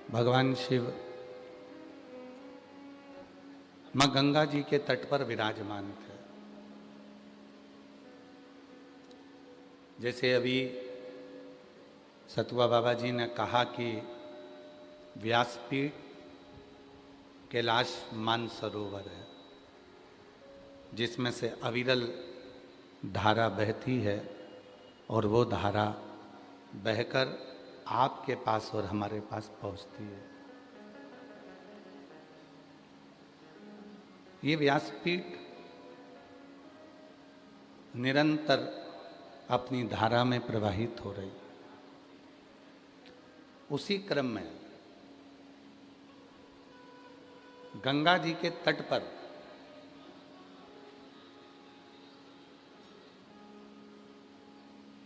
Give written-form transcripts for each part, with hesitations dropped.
भगवान शिव मां गंगा जी के तट पर विराजमान थे। जैसे अभी सतुआ बाबा जी ने कहा कि व्यासपीठ कैलाश मानसरोवर है, जिसमें से अविरल धारा बहती है और वो धारा बहकर आपके पास और हमारे पास पहुंचती है। ये व्यासपीठ निरंतर अपनी धारा में प्रवाहित हो रही। उसी क्रम में गंगा जी के तट पर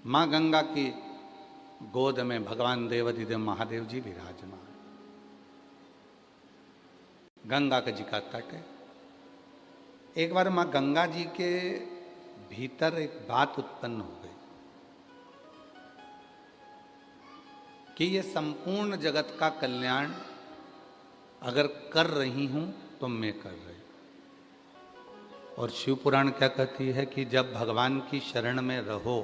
मां गंगा की गोद में भगवान देवाधिदेव महादेव जी विराजमान। गंगा का जी का तट है। एक बार मां गंगा जी के भीतर एक बात उत्पन्न हो गई कि ये संपूर्ण जगत का कल्याण अगर कर रही हूं तो मैं कर रही। और शिव पुराण क्या कहती है कि जब भगवान की शरण में रहो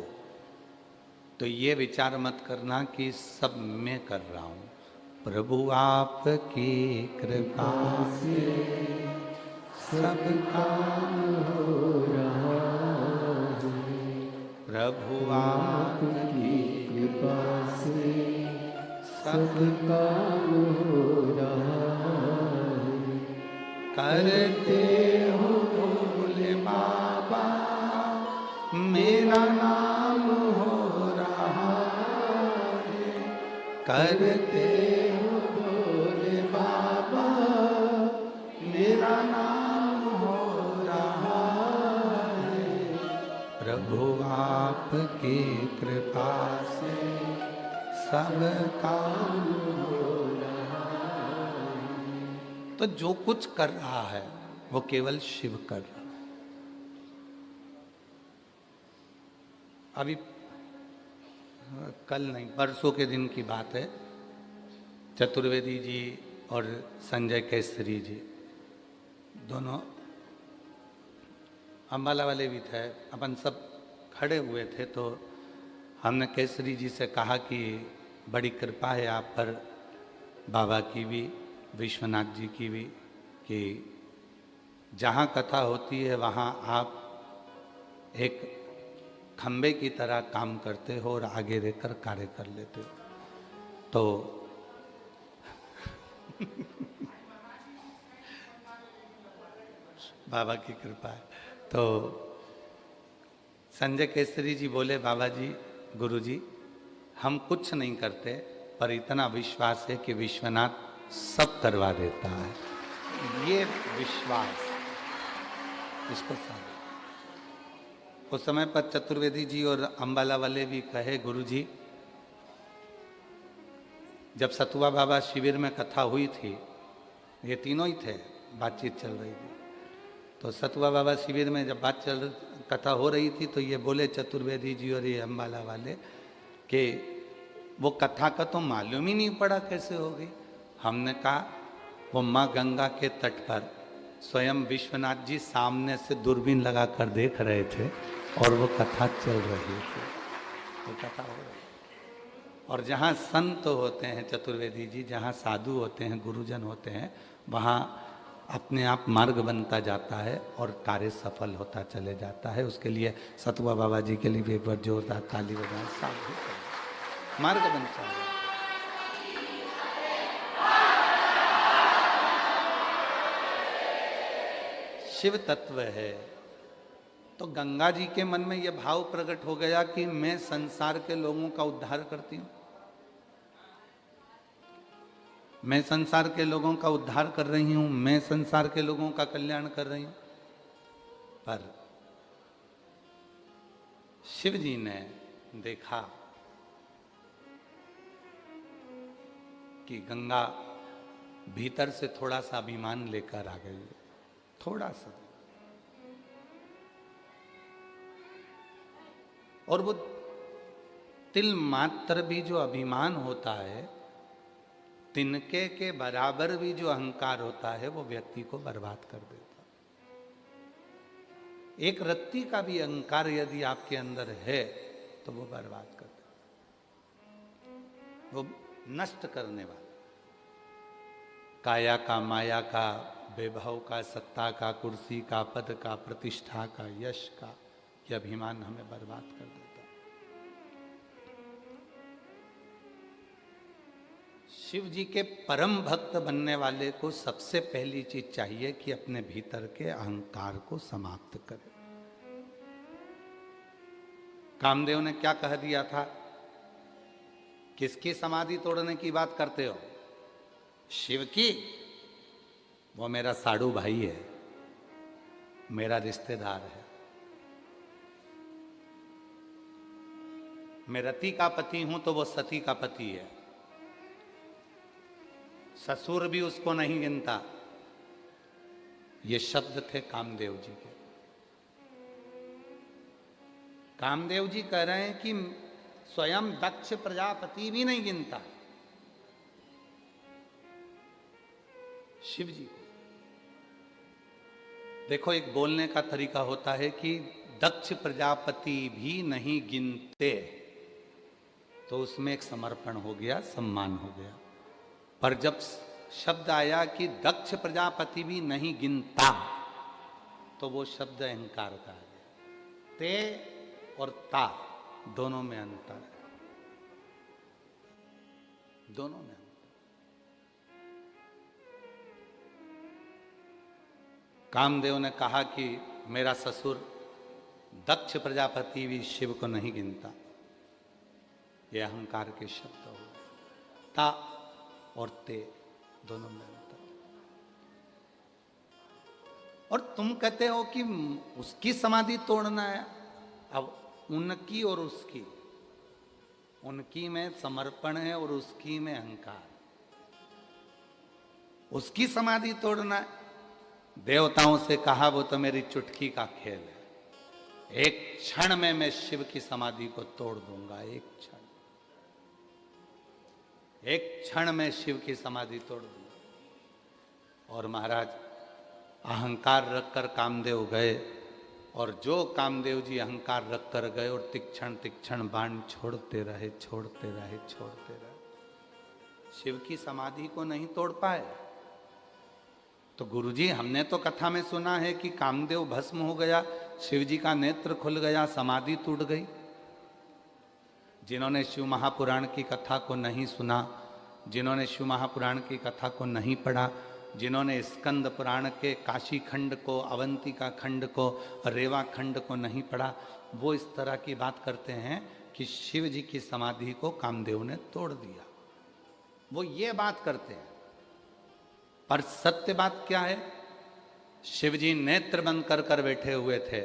तो ये विचार मत करना कि सब मैं कर रहा हूं। प्रभु आपकी कृपा से सब काम हो रहा है। प्रभु आपकी कृपा से सब काम हो रहा है। करते हो भोले बाबा मेरा नाम हो रहा है। करते हो भोले बाबा मेरा नाम हो रहा है। प्रभु आपकी कृपा से सब काम हो रहा है। तो जो कुछ कर रहा है वो केवल शिव कर रहा है। अभी कल नहीं परसों के दिन की बात है। चतुर्वेदी जी और संजय केसरी जी दोनों अम्बाला वाले भी थे, अपन सब खड़े हुए थे। तो हमने केसरी जी से कहा कि बड़ी कृपा है आप पर, बाबा की भी विश्वनाथ जी की भी, कि जहाँ कथा होती है वहाँ आप एक खंबे की तरह काम करते हो और आगे रहकर कार्य कर लेते हो। तो बाबा की कृपा है। तो संजय केसरी जी बोले, बाबा जी, गुरु जी, हम कुछ नहीं करते पर इतना विश्वास है कि विश्वनाथ सब करवा देता है। ये विश्वास इसको साथ। उस समय पर चतुर्वेदी जी और अम्बाला वाले भी कहे, गुरु जी, जब सतुआ बाबा शिविर में कथा हुई थी, ये तीनों ही थे, बातचीत चल रही थी। तो सतुआ बाबा शिविर में जब कथा हो रही थी तो ये बोले चतुर्वेदी जी और ये अम्बाला वाले कि वो कथा का तो मालूम ही नहीं पड़ा कैसे हो गई। हमने कहा वो माँ गंगा के तट पर स्वयं विश्वनाथ जी सामने से दूरबीन लगाकर देख रहे थे और वो कथा चल रही थी, वो कथा हो रही। और जहाँ संत होते हैं चतुर्वेदी जी, जहाँ साधु होते हैं, गुरुजन होते हैं, वहाँ अपने आप मार्ग बनता जाता है और कार्य सफल होता चले जाता है। उसके लिए सतुआ बाबा जी के लिए भी एक बार जोरदार ताली बजाएं। साधु मार्ग बनता है। शिव तत्व है। तो गंगा जी के मन में यह भाव प्रकट हो गया कि मैं संसार के लोगों का उद्धार करती हूं, मैं संसार के लोगों का उद्धार कर रही हूं, मैं संसार के लोगों का कल्याण कर रही हूं। पर शिव जी ने देखा कि गंगा भीतर से थोड़ा सा अभिमान लेकर आ गई है, थोड़ा सा। और वो तिल मात्र भी जो अभिमान होता है तिनके के बराबर भी जो अहंकार होता है वो व्यक्ति को बर्बाद कर देता। एक रत्ती का भी अहंकार यदि आपके अंदर है तो वो बर्बाद कर देता, वो नष्ट करने वाला। काया का, माया का, वैभव का, सत्ता का, कुर्सी का, पद का, प्रतिष्ठा का, यश का, यह अभिमान हमें बर्बाद कर देता। शिव जी के परम भक्त बनने वाले को सबसे पहली चीज चाहिए कि अपने भीतर के अहंकार को समाप्त करे। कामदेव ने क्या कह दिया था? किसकी समाधि तोड़ने की बात करते हो? शिव की। वो मेरा साड़ू भाई है, मेरा रिश्तेदार है। मैं रति का पति हूं तो वो सती का पति है। ससुर भी उसको नहीं गिनता। ये शब्द थे कामदेव जी के। कामदेव जी कह रहे हैं कि स्वयं दक्ष प्रजापति भी नहीं गिनता शिव जी को। देखो, एक बोलने का तरीका होता है कि दक्ष प्रजापति भी नहीं गिनते, तो उसमें एक समर्पण हो गया, सम्मान हो गया। पर जब शब्द आया कि दक्ष प्रजापति भी नहीं गिनता, तो वो शब्द अहंकार का है। ते और ता दोनों में अंतर है, दोनों में। कामदेव ने कहा कि मेरा ससुर दक्ष प्रजापति भी शिव को नहीं गिनता। यह अहंकार के शब्द हो। ता और ते दोनों में अंतर। और तुम कहते हो कि उसकी समाधि तोड़ना है। अब उनकी और उसकी, उनकी में समर्पण है और उसकी में अहंकार। उसकी समाधि तोड़ना है। देवताओं से कहा वो तो मेरी चुटकी का खेल है, एक क्षण में मैं शिव की समाधि को तोड़ दूंगा। एक क्षण में शिव की समाधि तोड़ दूंगा। और महाराज अहंकार रखकर कामदेव गए, और जो कामदेव जी अहंकार रखकर गए और तीक्ष्ण तीक्ष्ण बाण छोड़ते रहे, छोड़ते रहे, छोड़ते रहे, शिव की समाधि को नहीं तोड़ पाए। तो गुरुजी, हमने तो कथा में सुना है कि कामदेव भस्म हो गया, शिव जी का नेत्र खुल गया, समाधि टूट गई। जिन्होंने शिव महापुराण की कथा को नहीं सुना, जिन्होंने शिव महापुराण की कथा को नहीं पढ़ा, जिन्होंने स्कंद पुराण के काशी खंड को, अवंतिका खंड को, रेवा खंड को नहीं पढ़ा, वो इस तरह की बात करते हैं कि शिव जी की समाधि को कामदेव ने तोड़ दिया। वो ये बात करते हैं। पर सत्य बात क्या है? शिव जी नेत्र बंद कर कर बैठे हुए थे,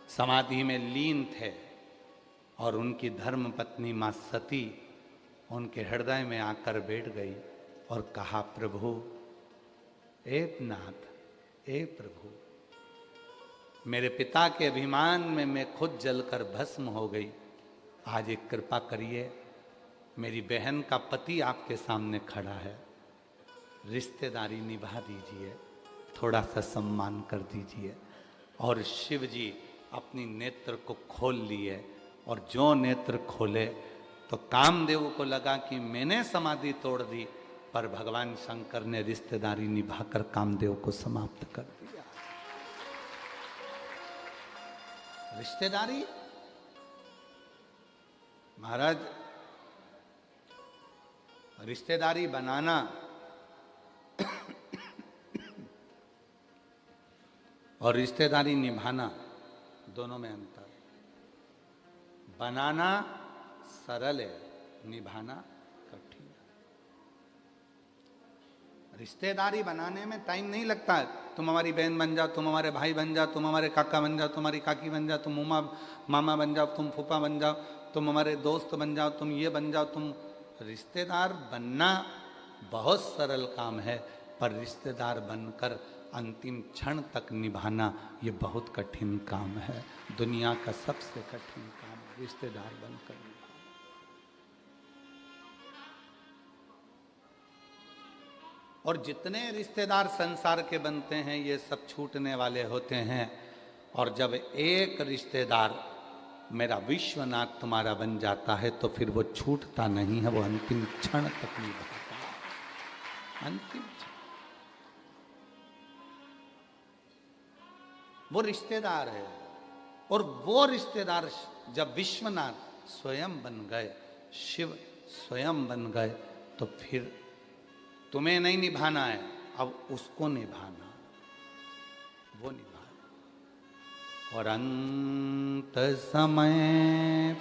समाधि में लीन थे, और उनकी धर्म पत्नी मां सती उनके हृदय में आकर बैठ गई और कहा, प्रभु, ए नाथ, ए प्रभु, मेरे पिता के अभिमान में मैं खुद जलकर भस्म हो गई। आज एक कृपा करिए, मेरी बहन का पति आपके सामने खड़ा है, रिश्तेदारी निभा दीजिए, थोड़ा सा सम्मान कर दीजिए। और शिव जी अपनी नेत्र को खोल लिए, और जो नेत्र खोले तो कामदेव को लगा कि मैंने समाधि तोड़ दी, पर भगवान शंकर ने रिश्तेदारी निभाकर कामदेव को समाप्त कर दिया। रिश्तेदारी महाराज, रिश्तेदारी बनाना और रिश्तेदारी निभाना दोनों में अंतर। बनाना सरल है, निभाना कठिन है। रिश्तेदारी बनाने में टाइम नहीं लगता है। तुम हमारी बहन बन जाओ, तुम हमारे भाई बन जाओ, तुम हमारे काका बन जाओ, तुम्हारी काकी बन जाओ, तुम मामा बन जाओ, तुम फूफा बन जाओ, तुम हमारे दोस्त बन जाओ, तुम ये बन जाओ, तुम। रिश्तेदार बनना बहुत सरल काम है, पर रिश्तेदार बनकर अंतिम क्षण तक निभाना ये बहुत कठिन काम है। दुनिया का सबसे कठिन काम रिश्तेदार बनकर निभाना। और जितने रिश्तेदार संसार के बनते हैं ये सब छूटने वाले होते हैं। और जब एक रिश्तेदार मेरा विश्वनाथ तुम्हारा बन जाता है तो फिर वो छूटता नहीं है, वो अंतिम क्षण तक नहीं बनता। अंतिम क्षण वो रिश्तेदार है। और वो रिश्तेदार जब विश्वनाथ स्वयं बन गए, शिव स्वयं बन गए, तो फिर तुम्हें नहीं निभाना है, अब उसको निभाना, वो निभाए। और अंत समय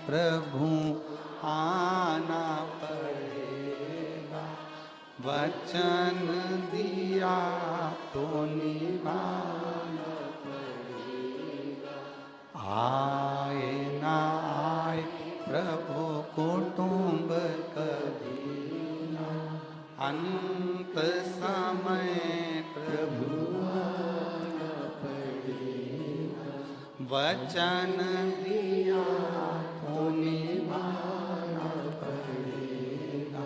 प्रभु आना पड़ेगा, वचन दिया तो निभाना पड़ेगा। आए ना आए प्रभु कुटुंब कभी ना, अंत समय प्रभु आना पड़ेगा, वचन दिया तो निभाना पड़ेगा।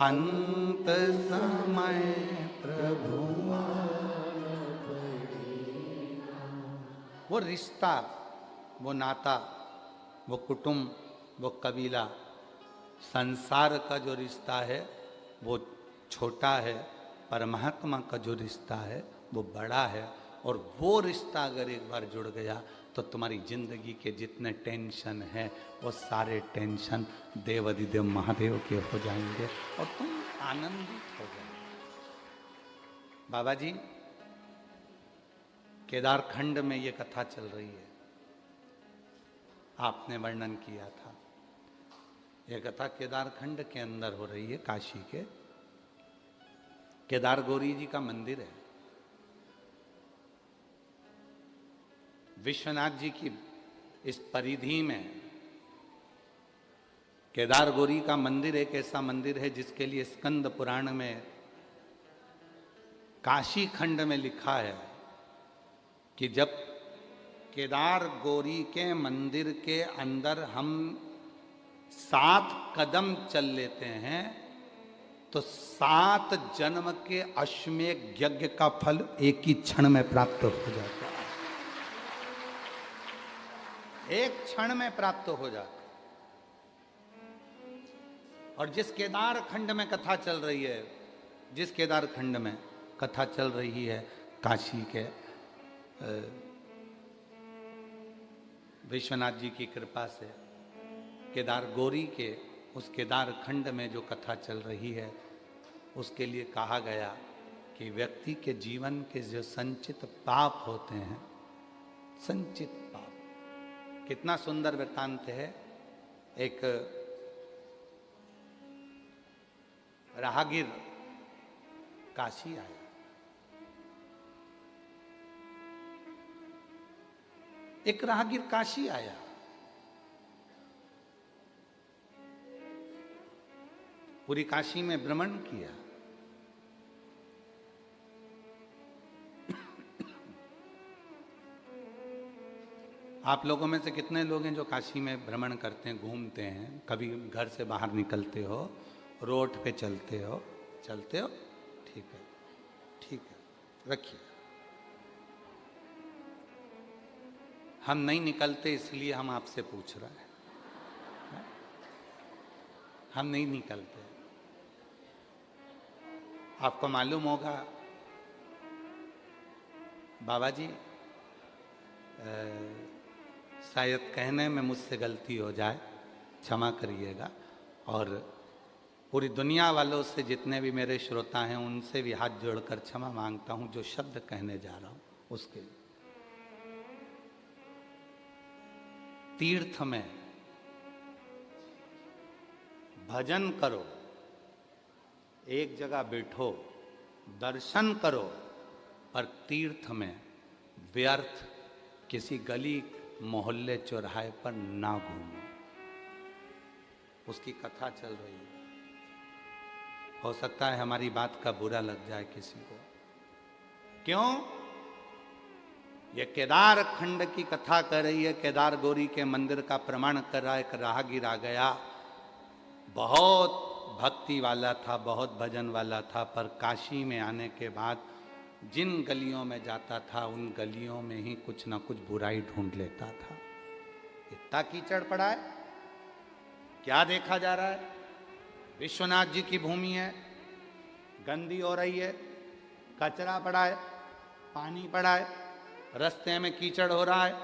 अंत समय प्रभु आना पड़ेगा। वो रिश्ता, वो नाता, वो कुटुंब, वो कबीला, संसार का जो रिश्ता है वो छोटा है, परमात्मा का जो रिश्ता है वो बड़ा है। और वो रिश्ता अगर एक बार जुड़ गया तो तुम्हारी जिंदगी के जितने टेंशन हैं वो सारे टेंशन देवाधिदेव महादेव के हो जाएंगे और तुम आनंदित हो जाओगे। बाबा जी, केदारखंड में ये कथा चल रही है, आपने वर्णन किया था। यह कथा केदारखंड के अंदर हो रही है, काशी के केदार गौरी जी का मंदिर है। विश्वनाथ जी की इस परिधि में केदार गौरी का मंदिर एक ऐसा मंदिर है जिसके लिए स्कंद पुराण में काशी खंड में लिखा है कि जब केदार गौरी के मंदिर के अंदर हम 7 कदम चल लेते हैं तो 7 जन्म के अश्वमेध यज्ञ का फल एक ही क्षण में प्राप्त हो जाता है। एक क्षण में प्राप्त हो जाता। और जिस केदार खंड में कथा चल रही है, जिस केदार खंड में कथा चल रही है काशी के विश्वनाथ जी की कृपा से, केदार गौरी के उस केदार खंड में जो कथा चल रही है उसके लिए कहा गया कि व्यक्ति के जीवन के जो संचित पाप होते हैं, संचित पाप, कितना सुंदर वृत्तांत है। एक राहगीर काशी आया, एक राहगीर काशी आया, पूरी काशी में भ्रमण किया। आप लोगों में से कितने लोग हैं जो काशी में भ्रमण करते हैं, घूमते हैं, कभी घर से बाहर निकलते हो, रोड पे चलते हो? ठीक है, ठीक है, रखिए। हम नहीं निकलते इसलिए हम आपसे पूछ रहे हैं। हम नहीं निकलते। आपको मालूम होगा बाबा जी, शायद कहने में मुझसे गलती हो जाए, क्षमा करिएगा। और पूरी दुनिया वालों से, जितने भी मेरे श्रोता हैं, उनसे भी हाथ जोड़कर क्षमा मांगता हूं जो शब्द कहने जा रहा हूं उसके लिए। तीर्थ में भजन करो, एक जगह बैठो, दर्शन करो, पर तीर्थ में व्यर्थ किसी गली मोहल्ले चौराहे पर ना घूमो। उसकी कथा चल रही है। हो सकता है हमारी बात का बुरा लग जाए किसी को। क्यों? ये केदार खंड की कथा कर रही है, केदार गौरी के मंदिर का प्रमाण कर रहा है। एक राहगीर आ गया, बहुत भक्ति वाला था, बहुत भजन वाला था, पर काशी में आने के बाद जिन गलियों में जाता था उन गलियों में ही कुछ ना कुछ बुराई ढूंढ लेता था। इतना कीचड़ पड़ा है, क्या देखा जा रहा है? विश्वनाथ जी की भूमि है, गंदी हो रही है, कचरा पड़ा है, पानी पड़ा है, रास्ते में कीचड़ हो रहा है,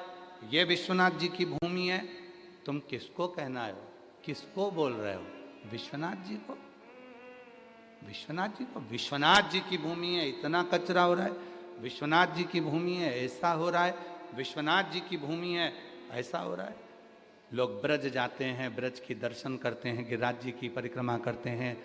ये विश्वनाथ जी की भूमि है। तुम किसको कहना हो, किसको बोल रहे हो? विश्वनाथ जी को, विश्वनाथ जी को। विश्वनाथ जी की भूमि है, इतना कचरा हो रहा है। विश्वनाथ जी की भूमि है, ऐसा हो रहा है। विश्वनाथ जी की भूमि है, ऐसा हो रहा है। लोग ब्रज जाते हैं, ब्रज की दर्शन करते हैं, गिरिराज जी की परिक्रमा करते हैं,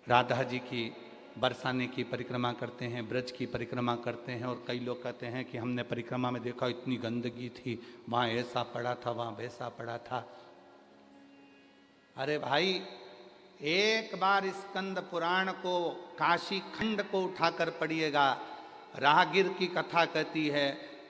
राधा जी की बरसाने की परिक्रमा करते हैं, ब्रज की परिक्रमा करते हैं। और कई लोग कहते हैं कि हमने परिक्रमा में देखा इतनी गंदगी थी, वहाँ ऐसा पड़ा था, वहाँ वैसा पड़ा था। अरे भाई, एक बार स्कंद पुराण को, काशी खंड को उठाकर पढ़िएगा। राहगीर की कथा कहती है,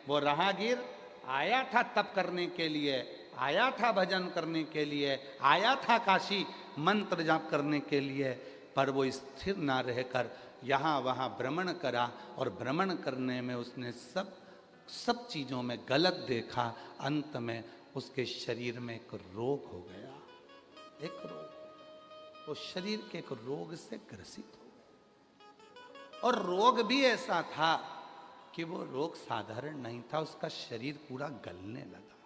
वो राहगीर आया था तप करने के लिए, आया था भजन करने के लिए, आया था काशी मंत्र जाप करने के लिए, पर वो स्थिर ना रहकर यहाँ वहाँ भ्रमण करा। और भ्रमण करने में उसने सब चीज़ों में गलत देखा। अंत में उसके शरीर में एक रोग हो गया, एक रोग। वो शरीर के एक रोग से ग्रसित हो गया। और रोग भी ऐसा था कि वो रोग साधारण नहीं था, उसका शरीर पूरा गलने लगा,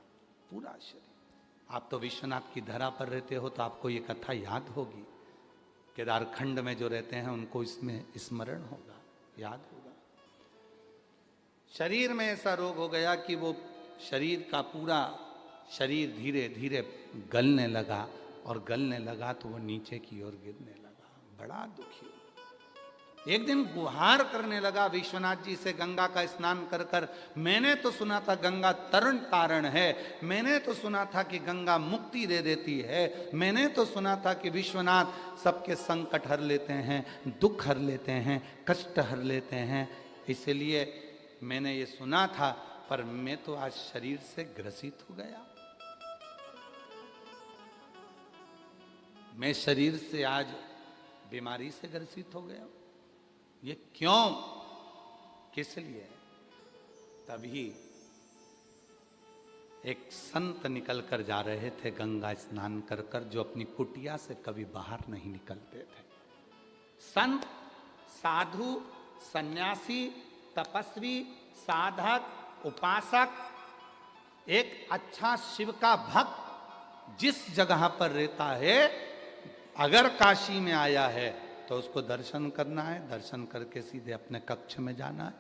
पूरा शरीर। आप तो विश्वनाथ की धरा पर रहते हो तो आपको ये कथा याद होगी। केदारखंड में जो रहते हैं उनको इसमें स्मरण होगा, याद होगा। शरीर में ऐसा रोग हो गया कि वो शरीर का पूरा शरीर धीरे धीरे गलने लगा, और गलने लगा तो वो नीचे की ओर गिरने लगा। बड़ा दुखी हुआ। एक दिन गुहार करने लगा विश्वनाथ जी से, गंगा का स्नान कर कर। मैंने तो सुना था गंगा तरण तारण है, मैंने तो सुना था कि गंगा मुक्ति दे देती है, मैंने तो सुना था कि विश्वनाथ सबके संकट हर लेते हैं, दुख हर लेते हैं, कष्ट हर लेते हैं, इसलिए मैंने ये सुना था। पर मैं तो आज शरीर से ग्रसित हो गया, मैं शरीर से आज बीमारी से ग्रसित हो गया। ये क्यों, किस लिए? तभी एक संत निकल कर जा रहे थे गंगा स्नान कर कर, जो अपनी कुटिया से कभी बाहर नहीं निकलते थे। संत, साधु, सन्यासी, तपस्वी, साधक, उपासक, एक अच्छा शिव का भक्त जिस जगह पर रहता है, अगर काशी में आया है तो उसको दर्शन करना है, दर्शन करके सीधे अपने कक्ष में जाना है,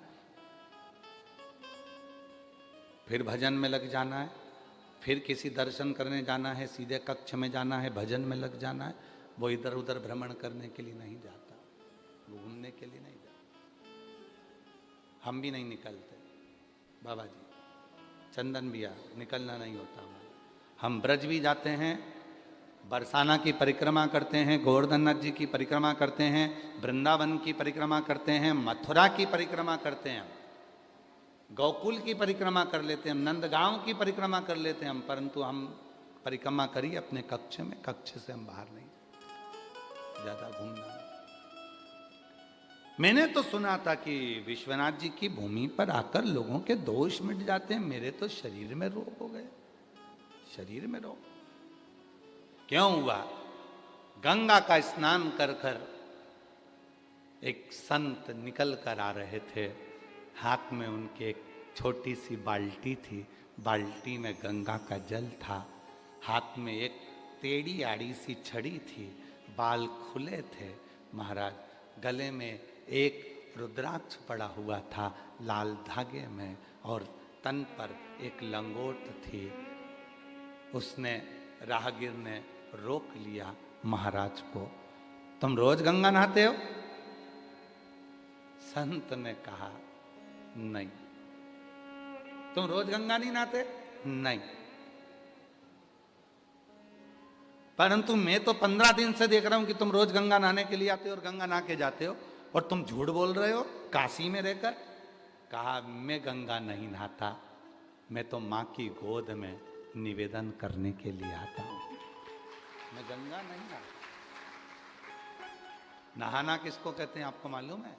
फिर भजन में लग जाना है, फिर किसी दर्शन करने जाना है, सीधे कक्ष में जाना है, भजन में लग जाना है। वो इधर उधर भ्रमण करने के लिए नहीं जाता, वो घूमने के लिए नहीं जाता। हम भी नहीं निकलते बाबा जी, चंदन भैया, निकलना नहीं होता हमारा। हम ब्रज भी जाते हैं, बरसाना की परिक्रमा करते हैं, गोवर्धन नाथ जी की परिक्रमा करते हैं, वृंदावन की परिक्रमा करते हैं, मथुरा की परिक्रमा करते हैं, गोकुल की परिक्रमा कर लेते हैं, नंदगांव की परिक्रमा कर लेते हैं हम, परंतु हम परिक्रमा करिए अपने कक्ष में, कक्ष से हम बाहर नहीं, ज्यादा घूमना। मैंने तो सुना था कि विश्वनाथ जी की भूमि पर आकर लोगों के दोष मिट जाते हैं, मेरे तो शरीर में रोग हो गए, शरीर में रोग। क्यों हुआ? गंगा का स्नान कर कर एक संत निकल कर आ रहे थे, हाथ में उनके एक छोटी सी बाल्टी थी, बाल्टी में गंगा का जल था, हाथ में एक टेढ़ी आड़ी सी छड़ी थी, बाल खुले थे महाराज, गले में एक रुद्राक्ष पड़ा हुआ था लाल धागे में, और तन पर एक लंगोट थी। उसने, राहगीर ने रोक लिया महाराज को, तुम रोज गंगा नहाते हो? संत ने कहा नहीं। तुम रोज गंगा नहीं नहाते? नहीं। परंतु मैं तो 15 दिन से देख रहा हूं कि तुम रोज गंगा नहाने के लिए आते हो और गंगा नहा के जाते हो, और तुम झूठ बोल रहे हो काशी में रहकर। कहा मैं गंगा नहीं नहाता, मैं तो मां की गोद में निवेदन करने के लिए आता हूं, मैं गंगा नहीं नहाता। नहाना किसको कहते हैं आपको मालूम है?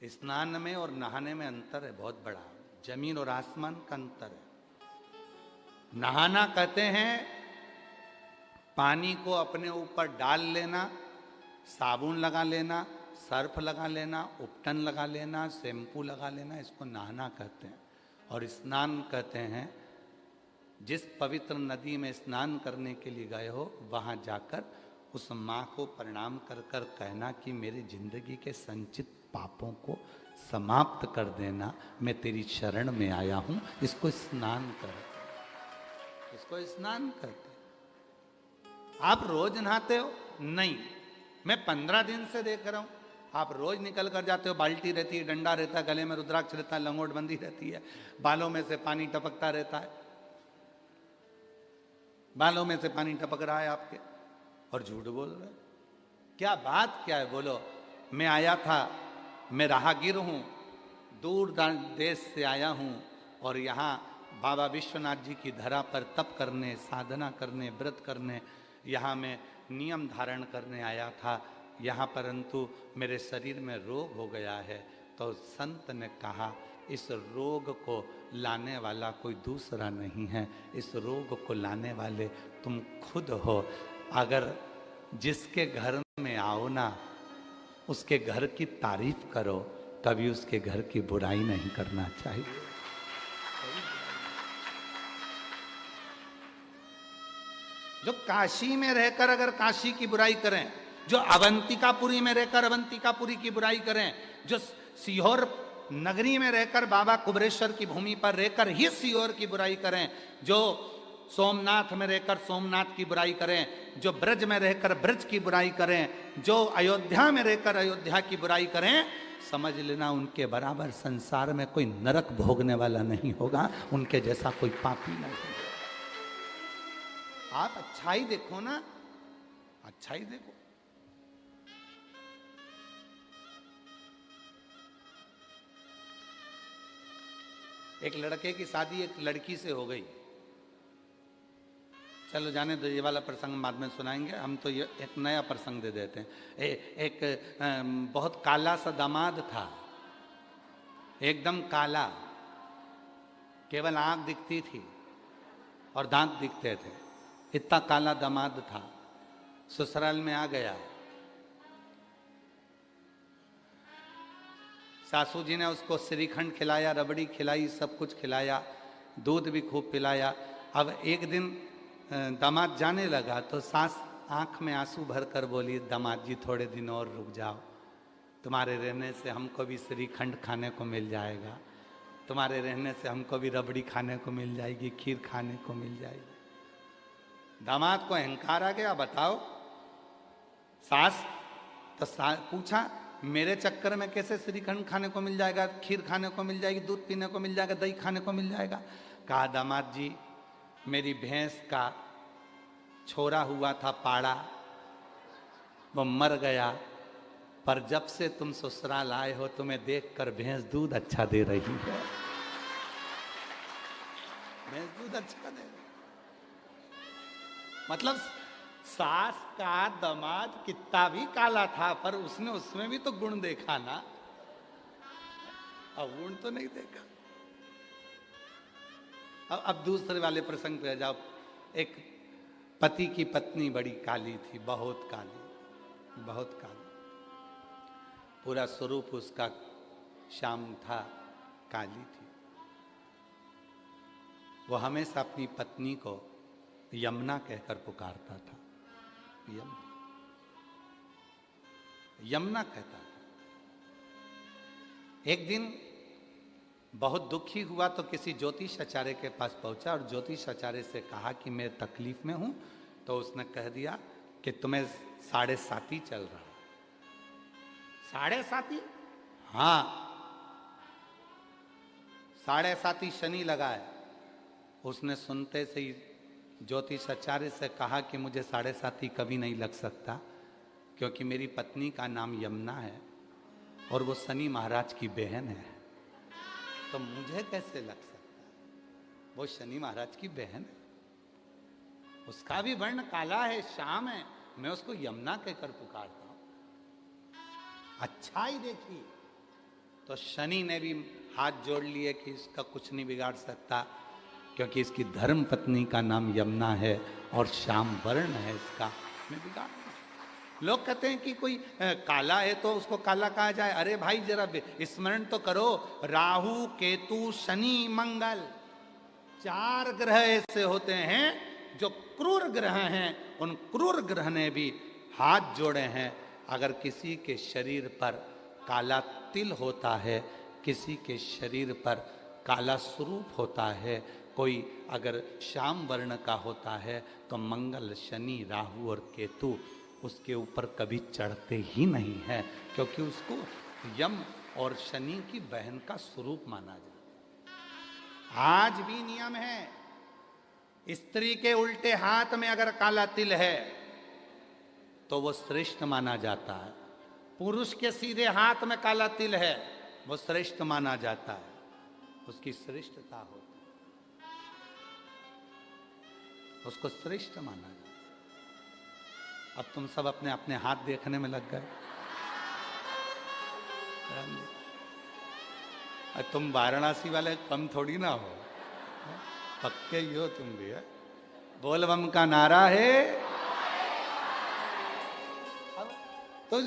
स्नान में और नहाने में अंतर है बहुत बड़ा, जमीन और आसमान का अंतर है। नहाना कहते हैं पानी को अपने ऊपर डाल लेना, साबुन लगा लेना, सर्फ लगा लेना, उपटन लगा लेना, शैम्पू लगा लेना, इसको नहाना कहते हैं। और स्नान कहते हैं जिस पवित्र नदी में स्नान करने के लिए गए हो वहां जाकर उस माँ को प्रणाम कर कर कहना कि मेरी जिंदगी के संचित पापों को समाप्त कर देना, मैं तेरी शरण में आया हूं। इसको स्नान करते, इसको स्नान करते। आप रोज नहाते हो? नहीं, मैं 15 दिन से देख रहा हूं आप रोज निकल कर जाते हो। बाल्टी रहती है, डंडा रहता है, गले में रुद्राक्ष रहता है, लंगोट बंदी रहती है, बालों में से पानी टपकता रहता है, बालों में से पानी टपक रहा है आपके, और झूठ बोल रहे हो। क्या बात क्या है बोलो? मैं आया था, मैं राहगीर हूं, दूर देश से आया हूं और यहाँ बाबा विश्वनाथ जी की धरा पर तप करने, साधना करने, व्रत करने, यहाँ मैं नियम धारण करने आया था यहाँ, परंतु मेरे शरीर में रोग हो गया है। तो संत ने कहा इस रोग को लाने वाला कोई दूसरा नहीं है, इस रोग को लाने वाले तुम खुद हो। अगर जिसके घर में आओ ना उसके घर की तारीफ करो, कभी उसके घर की बुराई नहीं करना चाहिए। जो काशी में रहकर अगर काशी की बुराई करें, जो अवंतिकापुरी में रहकर अवंतिकापुरी की बुराई करें, जो सीहोर नगरी में रहकर बाबा कुबरेश्वर की भूमि पर रहकर ही सीहोर की बुराई करें, जो सोमनाथ में रहकर सोमनाथ की बुराई करें, जो ब्रज में रहकर ब्रज की बुराई करें, जो अयोध्या में रहकर अयोध्या की बुराई करें, समझ लेना उनके बराबर संसार में कोई नरक भोगने वाला नहीं होगा, उनके जैसा कोई पापी नहीं होगा। आप अच्छाई देखो ना, अच्छाई देखो। एक लड़के की शादी एक लड़की से हो गई, चलो जाने दो, ये वाला प्रसंग बाद में सुनाएंगे, हम तो ये एक नया प्रसंग दे देते हैं। एक बहुत काला सा दामाद था, एकदम काला, केवल आंख दिखती थी और दांत दिखते थे, इतना काला दामाद था। ससुराल में आ गया, सासू जी ने उसको श्रीखंड खिलाया, रबड़ी खिलाई, सब कुछ खिलाया, दूध भी खूब पिलाया। अब एक दिन दामाद जाने लगा तो सास आंख में आंसू भर कर बोली, दामाद जी थोड़े दिन और रुक जाओ, तुम्हारे रहने से हमको भी श्रीखंड खाने को मिल जाएगा, तुम्हारे रहने से हमको भी रबड़ी खाने को मिल जाएगी, खीर खाने को मिल जाएगी। दामाद को अहंकार आ गया, बताओ सास तो पूछा मेरे चक्कर में कैसे श्रीखंड खाने को मिल जाएगा, खीर खाने को मिल जाएगी, दूध पीने को मिल जाएगा, दही खाने को मिल जाएगा। कहा दामाद जी मेरी भैंस का छोरा हुआ था पाड़ा, वो मर गया, पर जब से तुम ससुराल आए हो तुम्हें देखकर भैंस दूध अच्छा दे रही है, भैंस दूध अच्छा दे रही। मतलब सास का दामाद कितना भी काला था पर उसने उसमें भी तो गुण देखा ना, अब गुण तो नहीं देखा। अब दूसरे वाले प्रसंग पे जाओ। एक पति की पत्नी बड़ी काली थी, बहुत काली, बहुत काली, पूरा स्वरूप उसका श्याम था, काली थी। वो हमेशा अपनी पत्नी को यमुना कहकर पुकारता था, यमुना कहता था। एक दिन बहुत दुखी हुआ तो किसी ज्योतिष आचार्य के पास पहुंचा और ज्योतिष आचार्य से कहा कि मैं तकलीफ में हूं, तो उसने कह दिया कि तुम्हें 7.5 चल रहा है। 7.5? हाँ, 7.5 शनि लगा है। उसने सुनते से ही ज्योतिष आचार्य से कहा कि मुझे 7.5 कभी नहीं लग सकता, क्योंकि मेरी पत्नी का नाम यमुना है और वो शनि महाराज की बहन है, तो मुझे कैसे लग सकता है? वो शनि महाराज की बहन है, उसका भी वर्ण काला है, श्याम है, मैं उसको यमुना कहकर पुकारता हूं। अच्छाई देखी। तो शनि ने भी हाथ जोड़ लिए कि इसका कुछ नहीं बिगाड़ सकता, क्योंकि इसकी धर्म पत्नी का नाम यमुना है और श्याम वर्ण है इसका, मैं बिगाड़। लोग कहते हैं कि कोई काला है तो उसको काला कहा जाए। अरे भाई जरा स्मरण तो करो, राहु केतु शनि मंगल 4 ग्रह ऐसे होते हैं जो क्रूर ग्रह हैं। उन क्रूर ग्रह ने भी हाथ जोड़े हैं। अगर किसी के शरीर पर काला तिल होता है, किसी के शरीर पर काला स्वरूप होता है, कोई अगर श्याम वर्ण का होता है, तो मंगल शनि राहु और केतु उसके ऊपर कभी चढ़ते ही नहीं है, क्योंकि उसको यम और शनि की बहन का स्वरूप माना जाता। आज भी नियम है, स्त्री के उल्टे हाथ में अगर काला तिल है तो वो श्रेष्ठ माना जाता है। पुरुष के सीधे हाथ में काला तिल है, वो श्रेष्ठ माना जाता है, उसकी श्रेष्ठता होती है, उसको श्रेष्ठ माना जाता है। अब तुम सब अपने अपने हाथ देखने में लग गए। तुम वाराणसी वाले कम थोड़ी ना हो, पक्के ही हो तुम भी है। बोल बम का नारा है। तो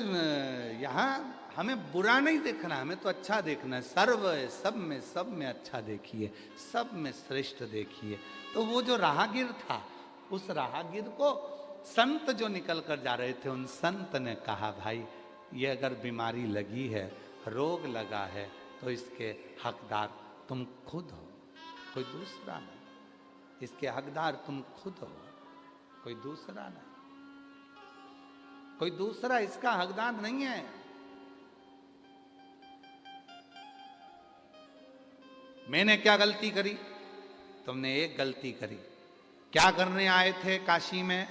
यहाँ हमें बुरा नहीं देखना, हमें तो अच्छा देखना है। सर्व है, सब में अच्छा देखिए, सब में श्रेष्ठ देखिए। तो वो जो राहगीर था, उस राहगीर को संत जो निकल कर जा रहे थे, उन संत ने कहा, भाई ये अगर बीमारी लगी है, रोग लगा है, तो इसके हकदार तुम खुद हो, कोई दूसरा नहीं। इसके हकदार तुम खुद हो, कोई दूसरा नहीं। कोई दूसरा इसका हकदार नहीं है। मैंने क्या गलती करी? तुमने एक गलती करी। क्या करने आए थे काशी में?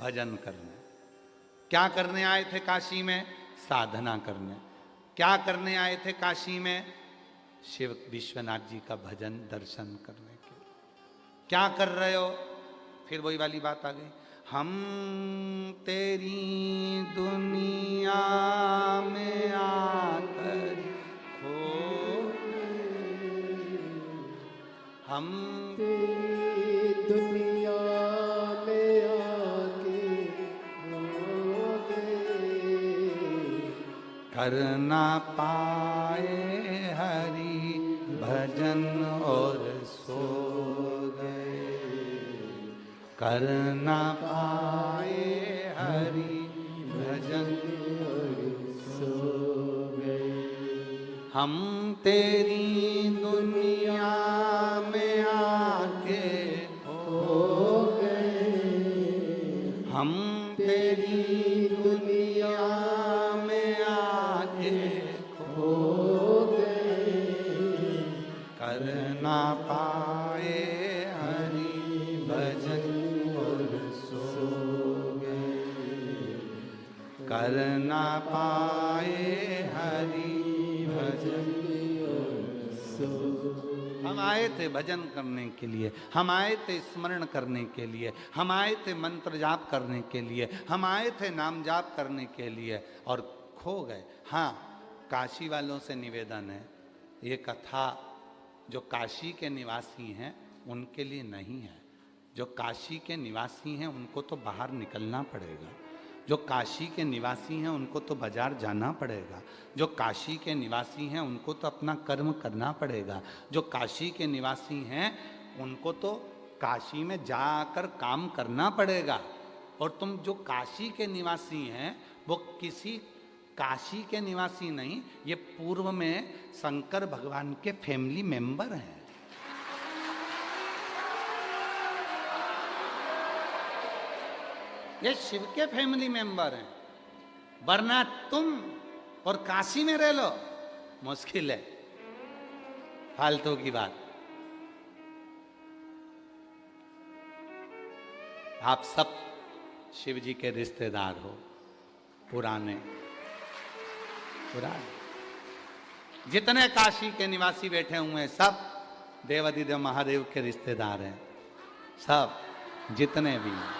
भजन करने। क्या करने आए थे काशी में? साधना करने। क्या करने आए थे काशी में? शिव विश्वनाथ जी का भजन दर्शन करने के। क्या कर रहे हो? फिर वही वाली बात आ गई, हम तेरी दुनिया में आकर खो गए, हम तेरी दुनिया में आके खो गए, कर ना पाए हरि भजन और सो गए, कर ना पाए हरि भजन और सो गए। हम तेरी दुनिया में आके खो गए, हम तेरी दुनिया में आके खो गए, कर ना पाए हरि भजन और सो गए, कर ना पाए हरि भजन और सो। हम आए थे भजन करने के लिए, हम आए थे स्मरण करने के लिए, हम आए थे मंत्र जाप करने के लिए, हम आए थे नाम जाप करने के लिए, और खो गए। हाँ, काशी वालों से निवेदन है, ये कथा जो काशी के निवासी हैं उनके लिए नहीं है। जो काशी के निवासी हैं उनको तो बाहर निकलना पड़ेगा, जो काशी के निवासी हैं उनको तो बाजार जाना पड़ेगा, जो काशी के निवासी हैं उनको तो अपना कर्म करना पड़ेगा, जो काशी के निवासी हैं उनको तो काशी में जाकर काम करना पड़ेगा। और तुम जो काशी के निवासी हैं वो किसी काशी के निवासी नहीं, ये पूर्व में शंकर भगवान के फैमिली मेंबर हैं। ये शिव के फैमिली मेंबर हैं, वरना तुम और काशी में रह लो, मुश्किल है, फालतू की बात। आप सब शिव जी के रिश्तेदार हो, पुराने जितने काशी के निवासी बैठे हुए हैं सब देवाधिदेव महादेव के रिश्तेदार हैं, सब जितने भी हैं।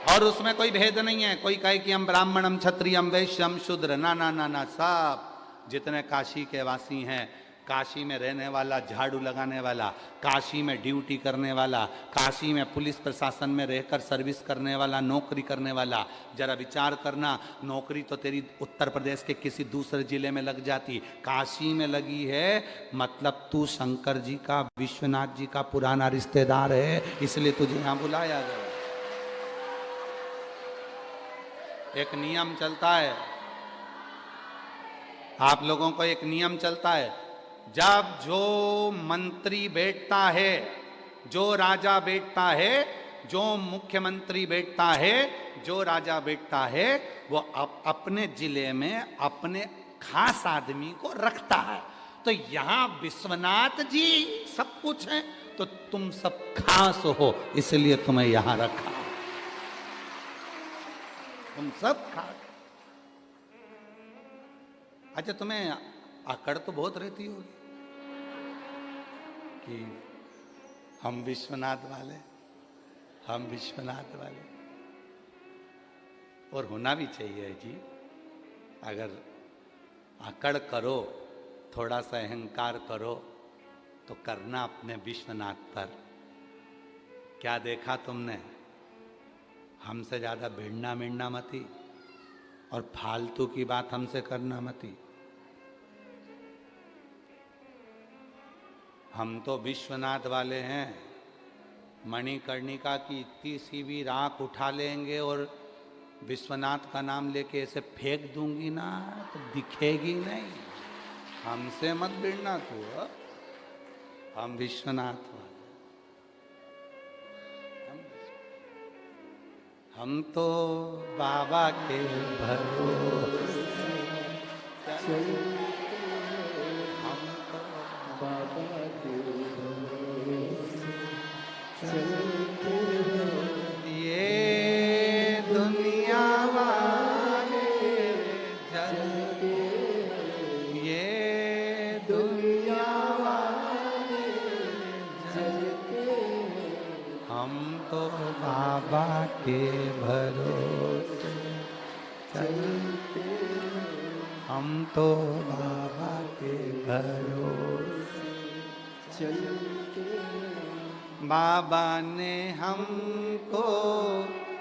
और उसमें कोई भेद नहीं है, कोई कहे कि हम ब्राह्मणम क्षत्रियम वैश्यम शूद्र, ना ना ना ना, सब जितने काशी के वासी हैं, काशी में रहने वाला, झाड़ू लगाने वाला, काशी में ड्यूटी करने वाला, काशी में पुलिस प्रशासन में रहकर सर्विस करने वाला, नौकरी करने वाला, जरा विचार करना, नौकरी तो तेरी उत्तर प्रदेश के किसी दूसरे जिले में लग जाती, काशी में लगी है, मतलब तू शंकर जी का, विश्वनाथ जी का पुराना रिश्तेदार है, इसलिए तुझे यहां बुलाया गया। एक नियम चलता है, आप लोगों को एक नियम चलता है, जब जो मंत्री बैठता है, जो राजा बैठता है, जो मुख्यमंत्री बैठता है, जो राजा बैठता है, वो अपने जिले में अपने खास आदमी को रखता है। तो यहां विश्वनाथ जी सब कुछ है, तो तुम सब खास हो, इसलिए तुम्हें यहां रखा, तुम सब खास। अच्छा, तुम्हें अकड़ तो बहुत रहती होगी कि हम विश्वनाथ वाले, हम विश्वनाथ वाले, और होना भी चाहिए जी। अगर अकड़ करो, थोड़ा सा अहंकार करो, तो करना अपने विश्वनाथ पर। क्या देखा तुमने, हमसे ज्यादा भिड़ना मिड़ना मती, और फालतू की बात हमसे करना मती। हम तो विश्वनाथ वाले हैं, मणिकर्णिका की इतनी सी भी राख उठा लेंगे और विश्वनाथ का नाम लेके ऐसे फेंक दूंगी ना, तो दिखेगी नहीं। हमसे मत भिड़ना तू, हम विश्वनाथ वाले, हम तो बाबा के भरोसे हम तो बाबा के भरोसे चलते हैं। ये दुनिया वाले चलते हैं। ये दुनिया वाले चलते हैं। हम तो बाबा के भरोसे चलते हैं। हम तो बाबा के भरोसे चलते हैं। बाबा ने हमको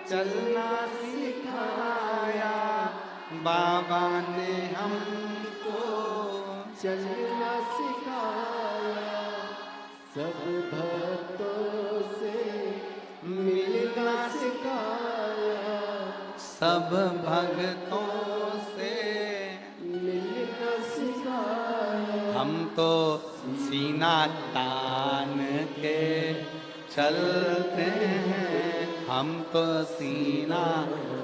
चलना सिखाया, बाबा ने हमको चलना सिखाया, सब भक्तों से मिलना सिखाया, सब भक्तों से मिलना सिखाया। हम तो सीना तान के चलते हैं, हम तो सीना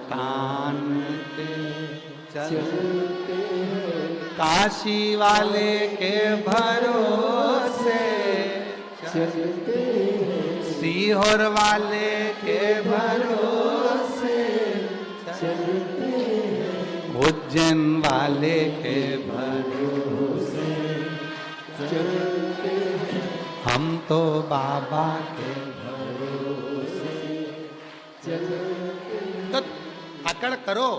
तान के चलते हैं। काशी वाले के भरोसे चलते हैं। सीहोर वाले के भरोसे चलते हैं। उज्जैन वाले के भरोसे चलते हैं। हम तो बाबा के भरोसे चलते हैं। तो अकड़ करो,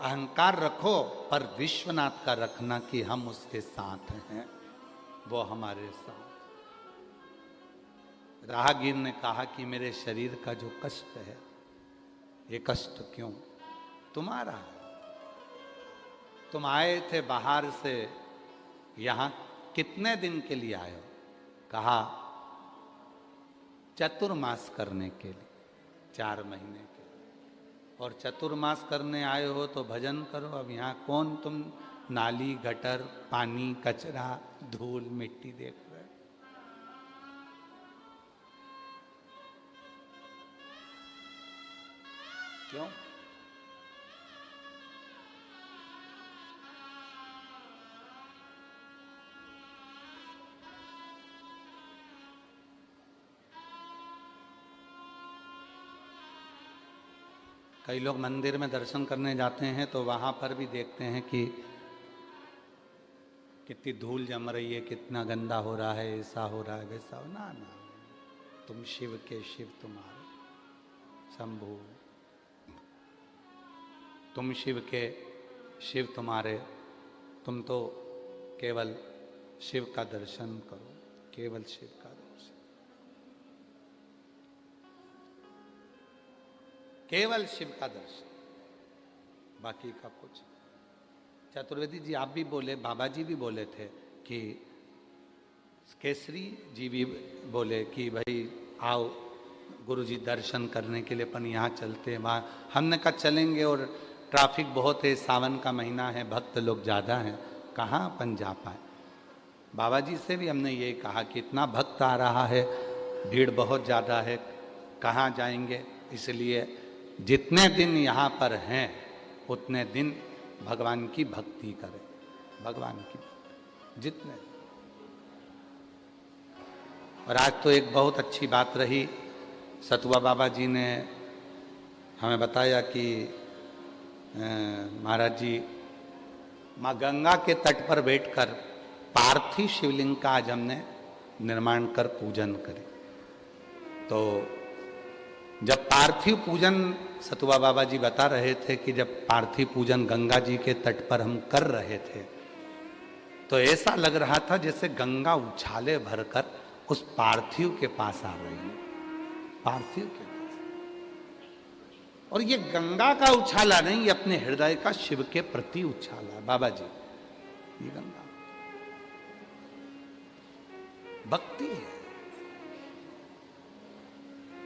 अहंकार रखो, पर विश्वनाथ का रखना कि हम उसके साथ हैं, वो हमारे साथ। राहगीर ने कहा कि मेरे शरीर का जो कष्ट है, ये कष्ट क्यों? तुम्हारा है। तुम आए थे बाहर से, यहां कितने दिन के लिए आए हो? कहा चतुर्मास करने के लिए, 4 महीने के लिए। और चतुर्मास करने आए हो तो भजन करो। अब यहाँ कौन तुम नाली, गटर, पानी, कचरा, धूल, मिट्टी देख रहे हो? क्यों? कई लोग मंदिर में दर्शन करने जाते हैं तो वहाँ पर भी देखते हैं कि कितनी धूल जम रही है, कितना गंदा हो रहा है, ऐसा हो रहा है, वैसा हो। ना, तुम शिव के शिव, तुम्हारे शंभु। तुम शिव के, शिव तुम्हारे, तुम तो केवल शिव का दर्शन करो, केवल शिव का दर्शन, केवल शिव का दर्शन, बाकी का कुछ। चतुर्वेदी जी आप भी बोले, बाबा जी भी बोले थे कि केसरी जी भी बोले कि भाई आओ गुरु जी दर्शन करने के लिए अपन यहाँ चलते हैं, वहाँ हमने कहा चलेंगे और ट्रैफिक बहुत है, सावन का महीना है, भक्त लोग ज़्यादा हैं, कहाँ अपन जा पाए। बाबा जी से भी हमने यही कहा कि इतना भक्त आ रहा है, भीड़ बहुत ज़्यादा है, कहाँ जाएंगे, इसलिए जितने दिन यहाँ पर हैं उतने दिन भगवान की भक्ति करें, भगवान की जितने। और आज तो एक बहुत अच्छी बात रही, सतुआ बाबा जी ने हमें बताया कि महाराज जी माँ गंगा के तट पर बैठकर पार्थिव शिवलिंग का आज हमने निर्माण कर पूजन करे। तो जब पार्थिव पूजन, सतुआ बाबा जी बता रहे थे कि जब पार्थिव पूजन गंगा जी के तट पर हम कर रहे थे तो ऐसा लग रहा था जैसे गंगा उछाले भरकर उस पार्थिव के पास आ रही है, पार्थिव के पास। और ये गंगा का उछाला नहीं, ये अपने हृदय का शिव के प्रति उछाला बाबा जी, ये गंगा भक्ति है।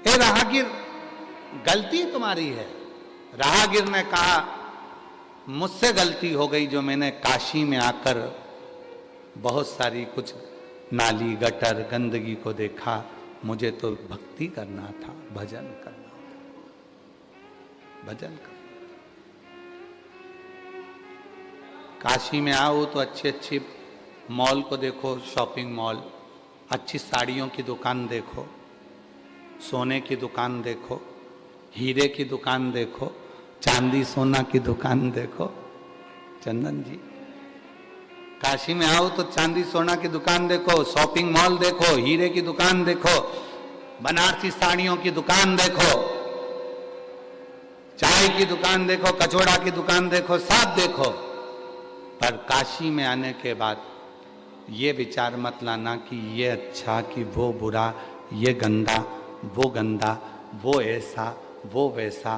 ए राहगीर, गलती तुम्हारी है। राहगीर ने कहा मुझसे गलती हो गई जो मैंने काशी में आकर बहुत सारी कुछ नाली गटर गंदगी को देखा, मुझे तो भक्ति करना था, भजन करना था, भजन करना। काशी में आओ तो अच्छी अच्छी मॉल को देखो, शॉपिंग मॉल, अच्छी साड़ियों की दुकान देखो, सोने की दुकान देखो, हीरे की दुकान देखो, चांदी सोना की दुकान देखो। चंदन जी, काशी में आओ तो चांदी सोना की दुकान देखो, शॉपिंग मॉल देखो, हीरे की दुकान देखो, बनारसी साड़ियों की दुकान देखो, चाय की दुकान देखो, कचौड़ा की दुकान देखो, सब देखो। पर काशी में आने के बाद ये विचार मत लाना कि ये अच्छा कि वो बुरा, ये गंदा वो गंदा, वो ऐसा वो वैसा।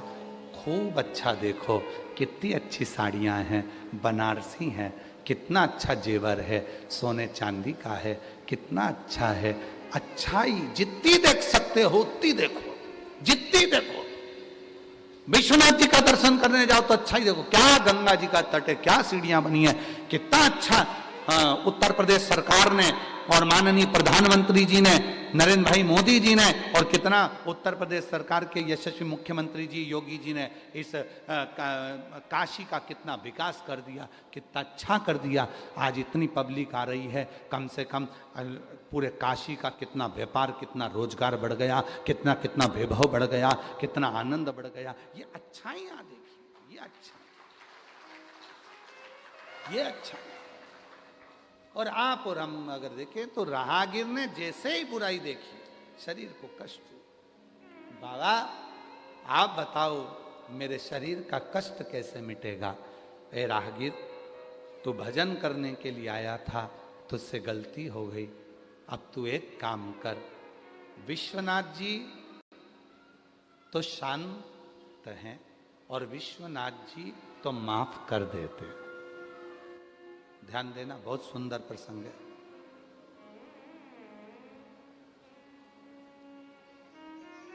खूब अच्छा देखो, कितनी अच्छी साड़ियाँ हैं, बनारसी हैं, कितना अच्छा जेवर है, सोने चांदी का है, कितना अच्छा है। अच्छाई जितनी देख सकते हो उतनी देखो, जितनी देखो। विश्वनाथ जी का दर्शन करने जाओ तो अच्छा ही देखो, क्या गंगा जी का तट है, क्या सीढ़ियां बनी है, कितना अच्छा उत्तर प्रदेश सरकार ने और माननीय प्रधानमंत्री जी ने, नरेंद्र भाई मोदी जी ने, और कितना उत्तर प्रदेश सरकार के यशस्वी मुख्यमंत्री जी योगी जी ने इस काशी का कितना विकास कर दिया, कितना अच्छा कर दिया। आज इतनी पब्लिक आ रही है, कम से कम पूरे काशी का कितना व्यापार, कितना रोजगार बढ़ गया, कितना कितना वैभव बढ़ गया, कितना आनंद बढ़ गया। ये अच्छाइयाँ देखिए, ये अच्छा, ये अच्छा। और आप और हम अगर देखें तो राहगीर ने जैसे ही बुराई देखी, शरीर को कष्ट हुआ। बाबा आप बताओ मेरे शरीर का कष्ट कैसे मिटेगा। ए राहगीर, तू भजन करने के लिए आया था, तुझसे गलती हो गई, अब तू एक काम कर। विश्वनाथ जी तो शांत हैं और विश्वनाथ जी तो माफ कर देते। ध्यान देना, बहुत सुंदर प्रसंग है।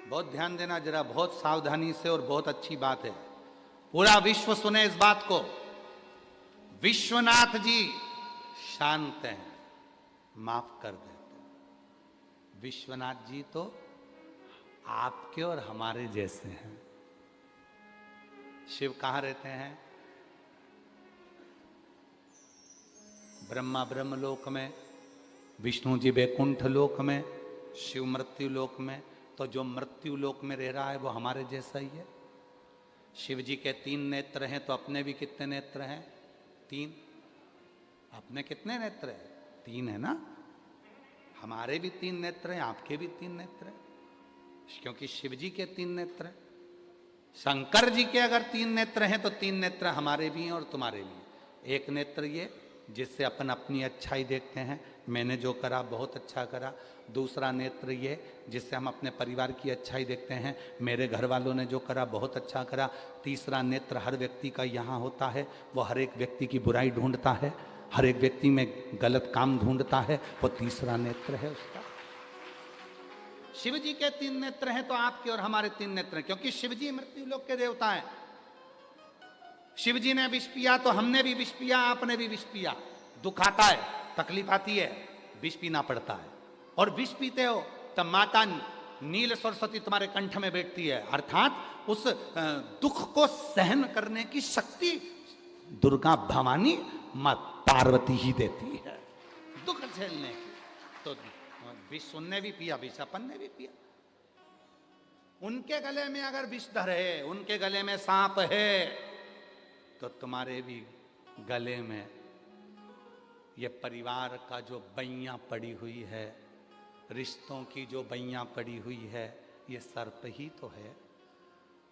बहुत ध्यान देना जरा, बहुत सावधानी से, और बहुत अच्छी बात है। पूरा विश्व सुने इस बात को। विश्वनाथ जी शांत हैं, माफ कर देते। विश्वनाथ जी तो आपके और हमारे जैसे हैं। शिव कहाँ रहते हैं? ब्रह्मा ब्रह्म लोक में, विष्णु जी वैकुंठ लोक में, शिव मृत्यु लोक में। तो जो मृत्यु लोक में रह रहा है वो हमारे जैसा ही है। शिव जी के 3 नेत्र हैं, तो अपने भी कितने नेत्र हैं? 3। अपने कितने नेत्र हैं? 3 है ना। हमारे भी 3 नेत्र हैं, आपके भी 3 नेत्र हैं, क्योंकि शिव जी के 3 नेत्र हैं। शंकर जी के अगर 3 नेत्र हैं तो 3 नेत्र हमारे भी हैं और तुम्हारे भी हैं। एक नेत्र ये जिससे अपन अपनी अच्छाई देखते हैं, मैंने जो करा बहुत अच्छा करा। दूसरा नेत्र ये जिससे हम अपने परिवार की अच्छाई देखते हैं, मेरे घर वालों ने जो करा बहुत अच्छा करा। तीसरा नेत्र हर व्यक्ति का यहाँ होता है, वो हर एक व्यक्ति की बुराई ढूंढता है, हर एक व्यक्ति में गलत काम ढूंढता है, वो तीसरा नेत्र है उसका। शिव जी के 3 नेत्र हैं तो आपके और हमारे 3 नेत्र हैं, क्योंकि शिव जी मृत्यु लोक के देवता हैं। शिव जी ने विष पिया तो हमने भी विष पिया, आपने भी विष पिया। दुख आता है, तकलीफ आती है, विष पीना पड़ता है। और विष पीते हो तब माता नील सरस्वती तुम्हारे कंठ में बैठती है, अर्थात उस दुख को सहन करने की शक्ति दुर्गा भवानी मां पार्वती ही देती है, दुख झेलने की। तो विष उनने भी पिया, विष अपन ने भी पिया। उनके गले में अगर विषधर है, उनके गले में सांप है, तो तुम्हारे भी गले में ये परिवार का जो बैया पड़ी हुई है, रिश्तों की जो बैया पड़ी हुई है, ये सर्प ही तो है,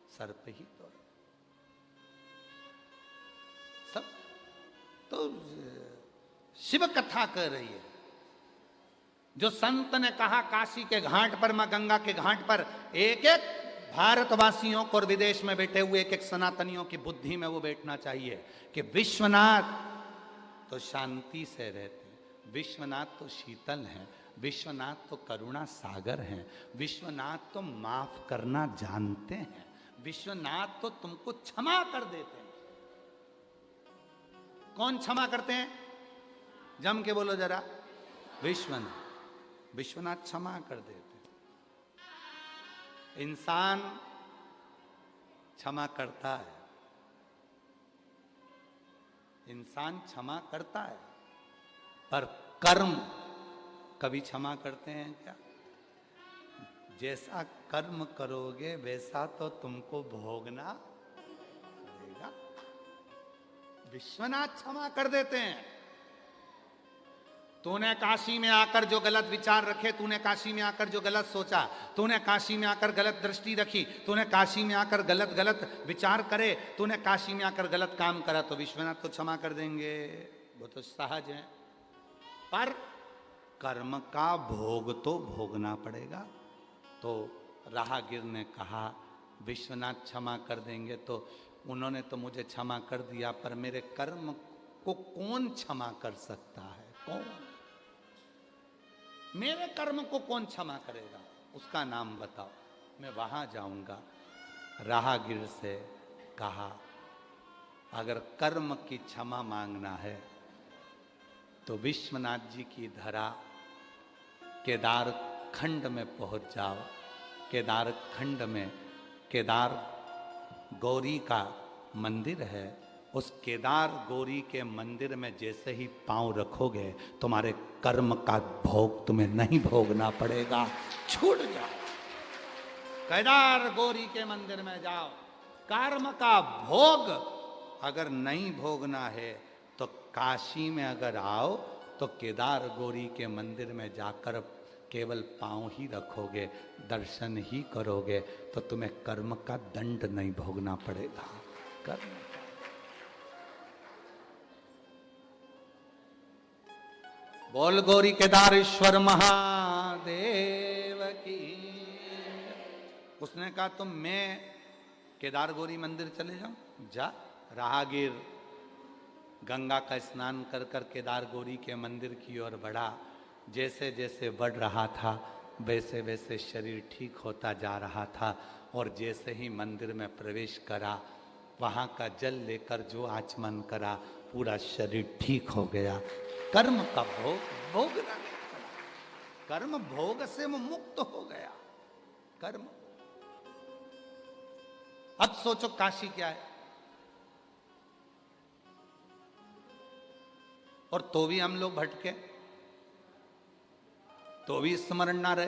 सर्प ही तो है सब। तो शिव कथा कर रही है। जो संत ने कहा काशी के घाट पर, मां गंगा के घाट पर, एक एक भारतवासियों को और विदेश में बैठे हुए एक एक सनातनियों की बुद्धि में वो बैठना चाहिए कि विश्वनाथ तो शांति से रहते हैं, विश्वनाथ तो शीतल हैं, विश्वनाथ तो करुणा सागर हैं, विश्वनाथ तो माफ करना जानते हैं, विश्वनाथ तो तुमको क्षमा कर देते हैं। कौन क्षमा करते हैं? जम के बोलो जरा, विश्वनाथ। विश्वनाथ क्षमा कर देते हैं। इंसान क्षमा करता है, इंसान क्षमा करता है, पर कर्म कभी क्षमा करते हैं क्या? जैसा कर्म करोगे वैसा तो तुमको भोगना पड़ेगा। विश्वनाथ क्षमा कर देते हैं। तूने काशी में आकर जो गलत विचार रखे, तूने काशी में आकर जो गलत सोचा, तूने काशी में आकर गलत दृष्टि रखी, तूने काशी में आकर गलत गलत विचार करे, तूने काशी में आकर गलत काम करा, तो विश्वनाथ तो क्षमा कर देंगे, वो तो सहज है। पर कर्म का भोग तो भोगना पड़ेगा। तो राहगीर ने कहा विश्वनाथ क्षमा कर देंगे, तो उन्होंने तो मुझे क्षमा कर दिया, पर मेरे कर्म को कौन क्षमा कर सकता है? कौन? मेरे कर्म को कौन क्षमा करेगा? उसका नाम बताओ, मैं वहां जाऊंगा। राहगीर से कहा अगर कर्म की क्षमा मांगना है तो विश्वनाथ जी की धरा केदार खंड में पहुंच जाओ। केदार खंड में केदार गौरी का मंदिर है, उस केदार गौरी के मंदिर में जैसे ही पांव रखोगे तुम्हारे कर्म का भोग तुम्हें नहीं भोगना पड़ेगा, छूट जाओ। केदार गौरी के मंदिर में जाओ। कर्म का भोग अगर नहीं भोगना है तो काशी में अगर आओ तो केदार गौरी के मंदिर में जाकर केवल पांव ही रखोगे, दर्शन ही करोगे, तो तुम्हें कर्म का दंड नहीं भोगना पड़ेगा। कर्म बोल गौरी केदारेश्वर महादेव की। उसने कहा तुम मैं केदार गौरी मंदिर चले जाऊं? जा। राहगीर गंगा का स्नान कर कर केदार गौरी के मंदिर की ओर बढ़ा। जैसे जैसे बढ़ रहा था वैसे वैसे शरीर ठीक होता जा रहा था, और जैसे ही मंदिर में प्रवेश करा, वहाँ का जल लेकर जो आचमन करा, पूरा शरीर ठीक हो गया। कर्म का भोग भोगना नहीं पड़ा, कर्म भोग से वो मुक्त हो गया। कर्म। अब सोचो काशी क्या है, और तो भी हम लोग भटके, तो भी स्मरण ना रहे।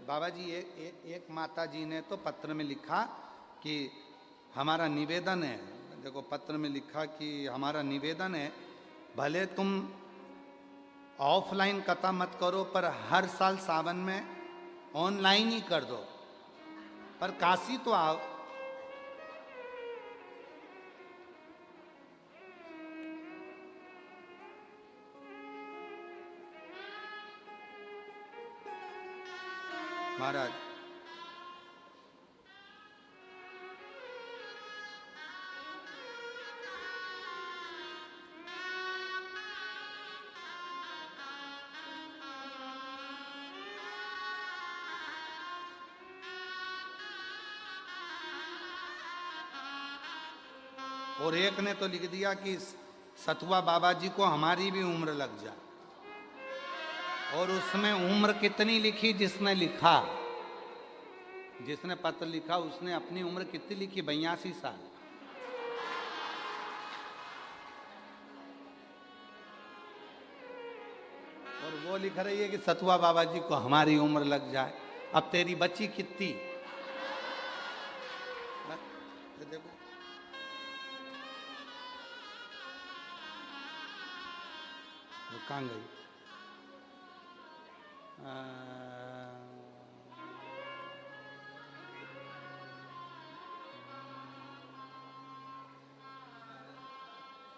बाबा जी एक माता जी ने तो पत्र में लिखा कि हमारा निवेदन है, देखो पत्र में लिखा कि हमारा निवेदन है, भले तुम ऑफलाइन कथा मत करो पर हर साल सावन में ऑनलाइन ही कर दो, पर काशी तो आओ। महाराज और एक ने तो लिख दिया कि सतुआ बाबा जी को हमारी भी उम्र लग जाए, और उसमें उम्र कितनी लिखी जिसने लिखा, जिसने पत्र लिखा उसने अपनी उम्र कितनी लिखी, 82 साल। और वो लिख रही है कि सतुआ बाबा जी को हमारी उम्र लग जाए। अब तेरी बच्ची कितनी, देखो कहाँ गई?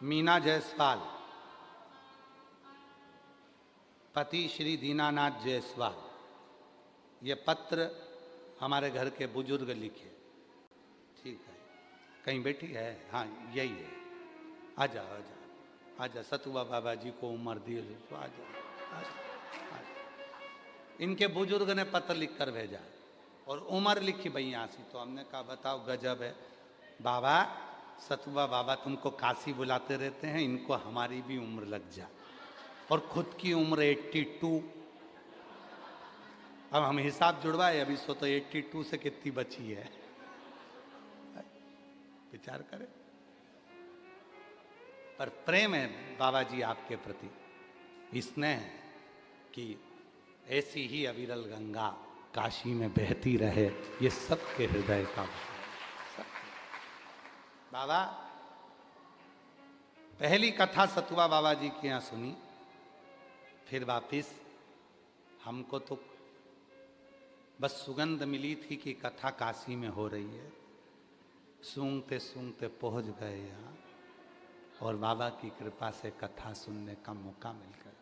मीना जायसवाल, पति श्री दीनानाथ जायसवाल। ये पत्र हमारे घर के बुजुर्ग लिखे। ठीक है, कहीं बैठी है? हाँ यही है। आजा आजा आजा, सतुआ बाबा जी को उम्र दी तो आजा, आजा। इनके बुजुर्ग ने पत्र लिख कर भेजा और उम्र लिखी 82। तो हमने कहा बताओ, गजब है बाबा, सतुआ बाबा तुमको काशी बुलाते रहते हैं, इनको हमारी भी उम्र लग जाए। और खुद की उम्र 82। अब हम हिसाब जुड़वाए, अभी सो तो 82 से कितनी बची है, विचार करें। पर प्रेम है बाबा जी आपके प्रति, स्नेह कि ऐसी ही अविरल गंगा काशी में बहती रहे, ये सबके हृदय का भाव। बाबा पहली कथा सतुआ बाबा जी के यहाँ सुनी, फिर वापिस हमको तो बस सुगंध मिली थी कि कथा काशी में हो रही है। सूंघते सूंघते पहुंच गए यहाँ और बाबा की कृपा से कथा सुनने का मौका मिल गया।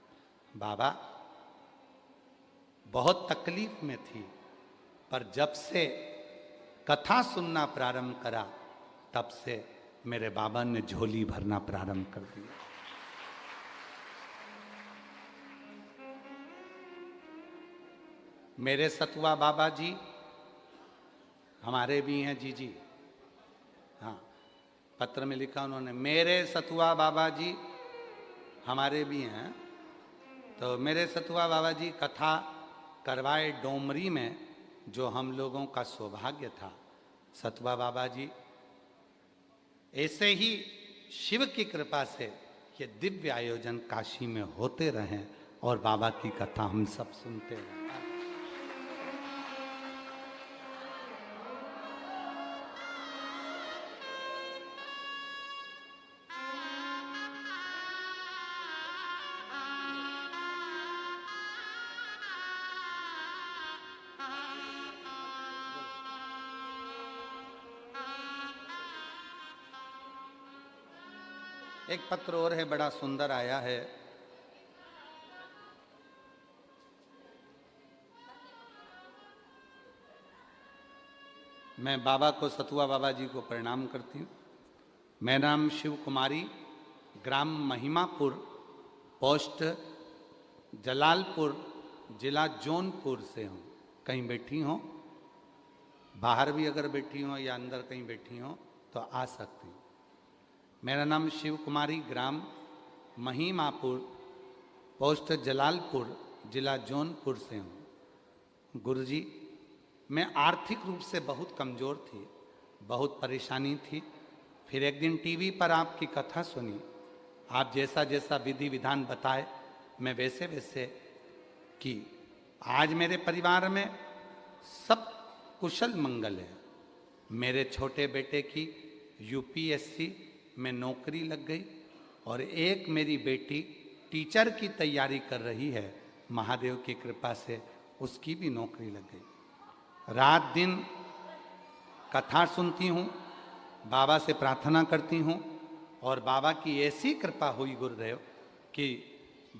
बाबा बहुत तकलीफ में थी, पर जब से कथा सुनना प्रारंभ करा तब से मेरे बाबा ने झोली भरना प्रारंभ कर दिया। मेरे सतुआ बाबा जी हमारे भी हैं जी। हाँ, पत्र में लिखा उन्होंने, मेरे सतुआ बाबा जी हमारे भी हैं। तो मेरे सतुआ बाबा जी कथा करवाए डोमरी में, जो हम लोगों का सौभाग्य था। सतुआ बाबा जी ऐसे ही शिव की कृपा से ये दिव्य आयोजन काशी में होते रहें और बाबा की कथा हम सब सुनते रहें। एक पत्र और है, बड़ा सुंदर आया है। मैं बाबा को, सतुआ बाबा जी को प्रणाम करती हूँ। मेरा नाम शिव कुमारी, ग्राम महिमापुर, पोस्ट जलालपुर, जिला जौनपुर से हूँ। कहीं बैठी हो, बाहर भी अगर बैठी हो या अंदर कहीं बैठी हो तो आ सकती हूँ। मेरा नाम शिव कुमारी, ग्राम महिमापुर, पोस्ट जलालपुर, जिला जौनपुर से हूँ। गुरुजी, मैं आर्थिक रूप से बहुत कमज़ोर थी, बहुत परेशानी थी। फिर एक दिन टीवी पर आपकी कथा सुनी, आप जैसा जैसा विधि विधान बताए मैं वैसे वैसे की। आज मेरे परिवार में सब कुशल मंगल है। मेरे छोटे बेटे की यूपीएससी में नौकरी लग गई और एक मेरी बेटी टीचर की तैयारी कर रही है। महादेव की कृपा से उसकी भी नौकरी लग गई। रात दिन कथा सुनती हूँ, बाबा से प्रार्थना करती हूँ और बाबा की ऐसी कृपा हुई गुरुदेव कि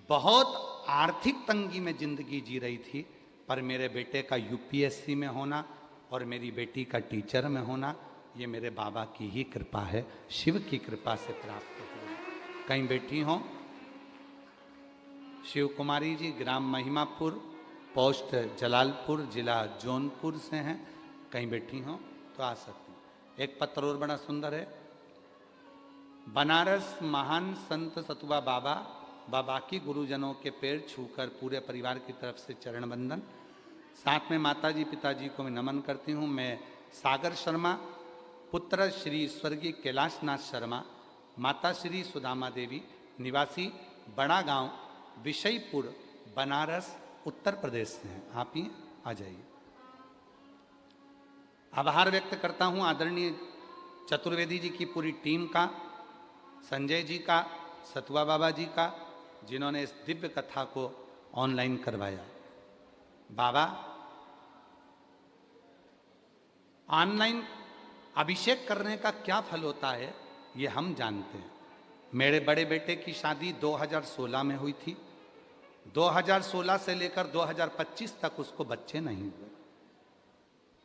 बहुत आर्थिक तंगी में जिंदगी जी रही थी, पर मेरे बेटे का यूपीएससी में होना और मेरी बेटी का टीचर में होना, ये मेरे बाबा की ही कृपा है, शिव की कृपा से प्राप्त हुआ। कहीं बेटी हो, शिव कुमारी जी ग्राम महिमापुर, पोस्ट जलालपुर, जिला जौनपुर से हैं, कहीं बैठी हो तो आ सकती हैं। एक पत्र और बड़ा सुंदर है। बनारस महान संत सतुआ बाबा व बाकी गुरुजनों के पैर छूकर पूरे परिवार की तरफ से चरण बंदन। साथ में माताजी पिताजी को मैं नमन करती हूँ। मैं सागर शर्मा, पुत्र श्री स्वर्गीय कैलाशनाथ शर्मा, माता श्री सुदामा देवी, निवासी बड़ा गांव विषयपुर, बनारस, उत्तर प्रदेश से हैं। आप ही आ जाइए। आभार व्यक्त करता हूं आदरणीय चतुर्वेदी जी की पूरी टीम का, संजय जी का, सतुआ बाबा जी का, जिन्होंने इस दिव्य कथा को ऑनलाइन करवाया। बाबा, ऑनलाइन अभिषेक करने का क्या फल होता है ये हम जानते हैं। मेरे बड़े बेटे की शादी 2016 में हुई थी। 2016 से लेकर 2025 तक उसको बच्चे नहीं हुए।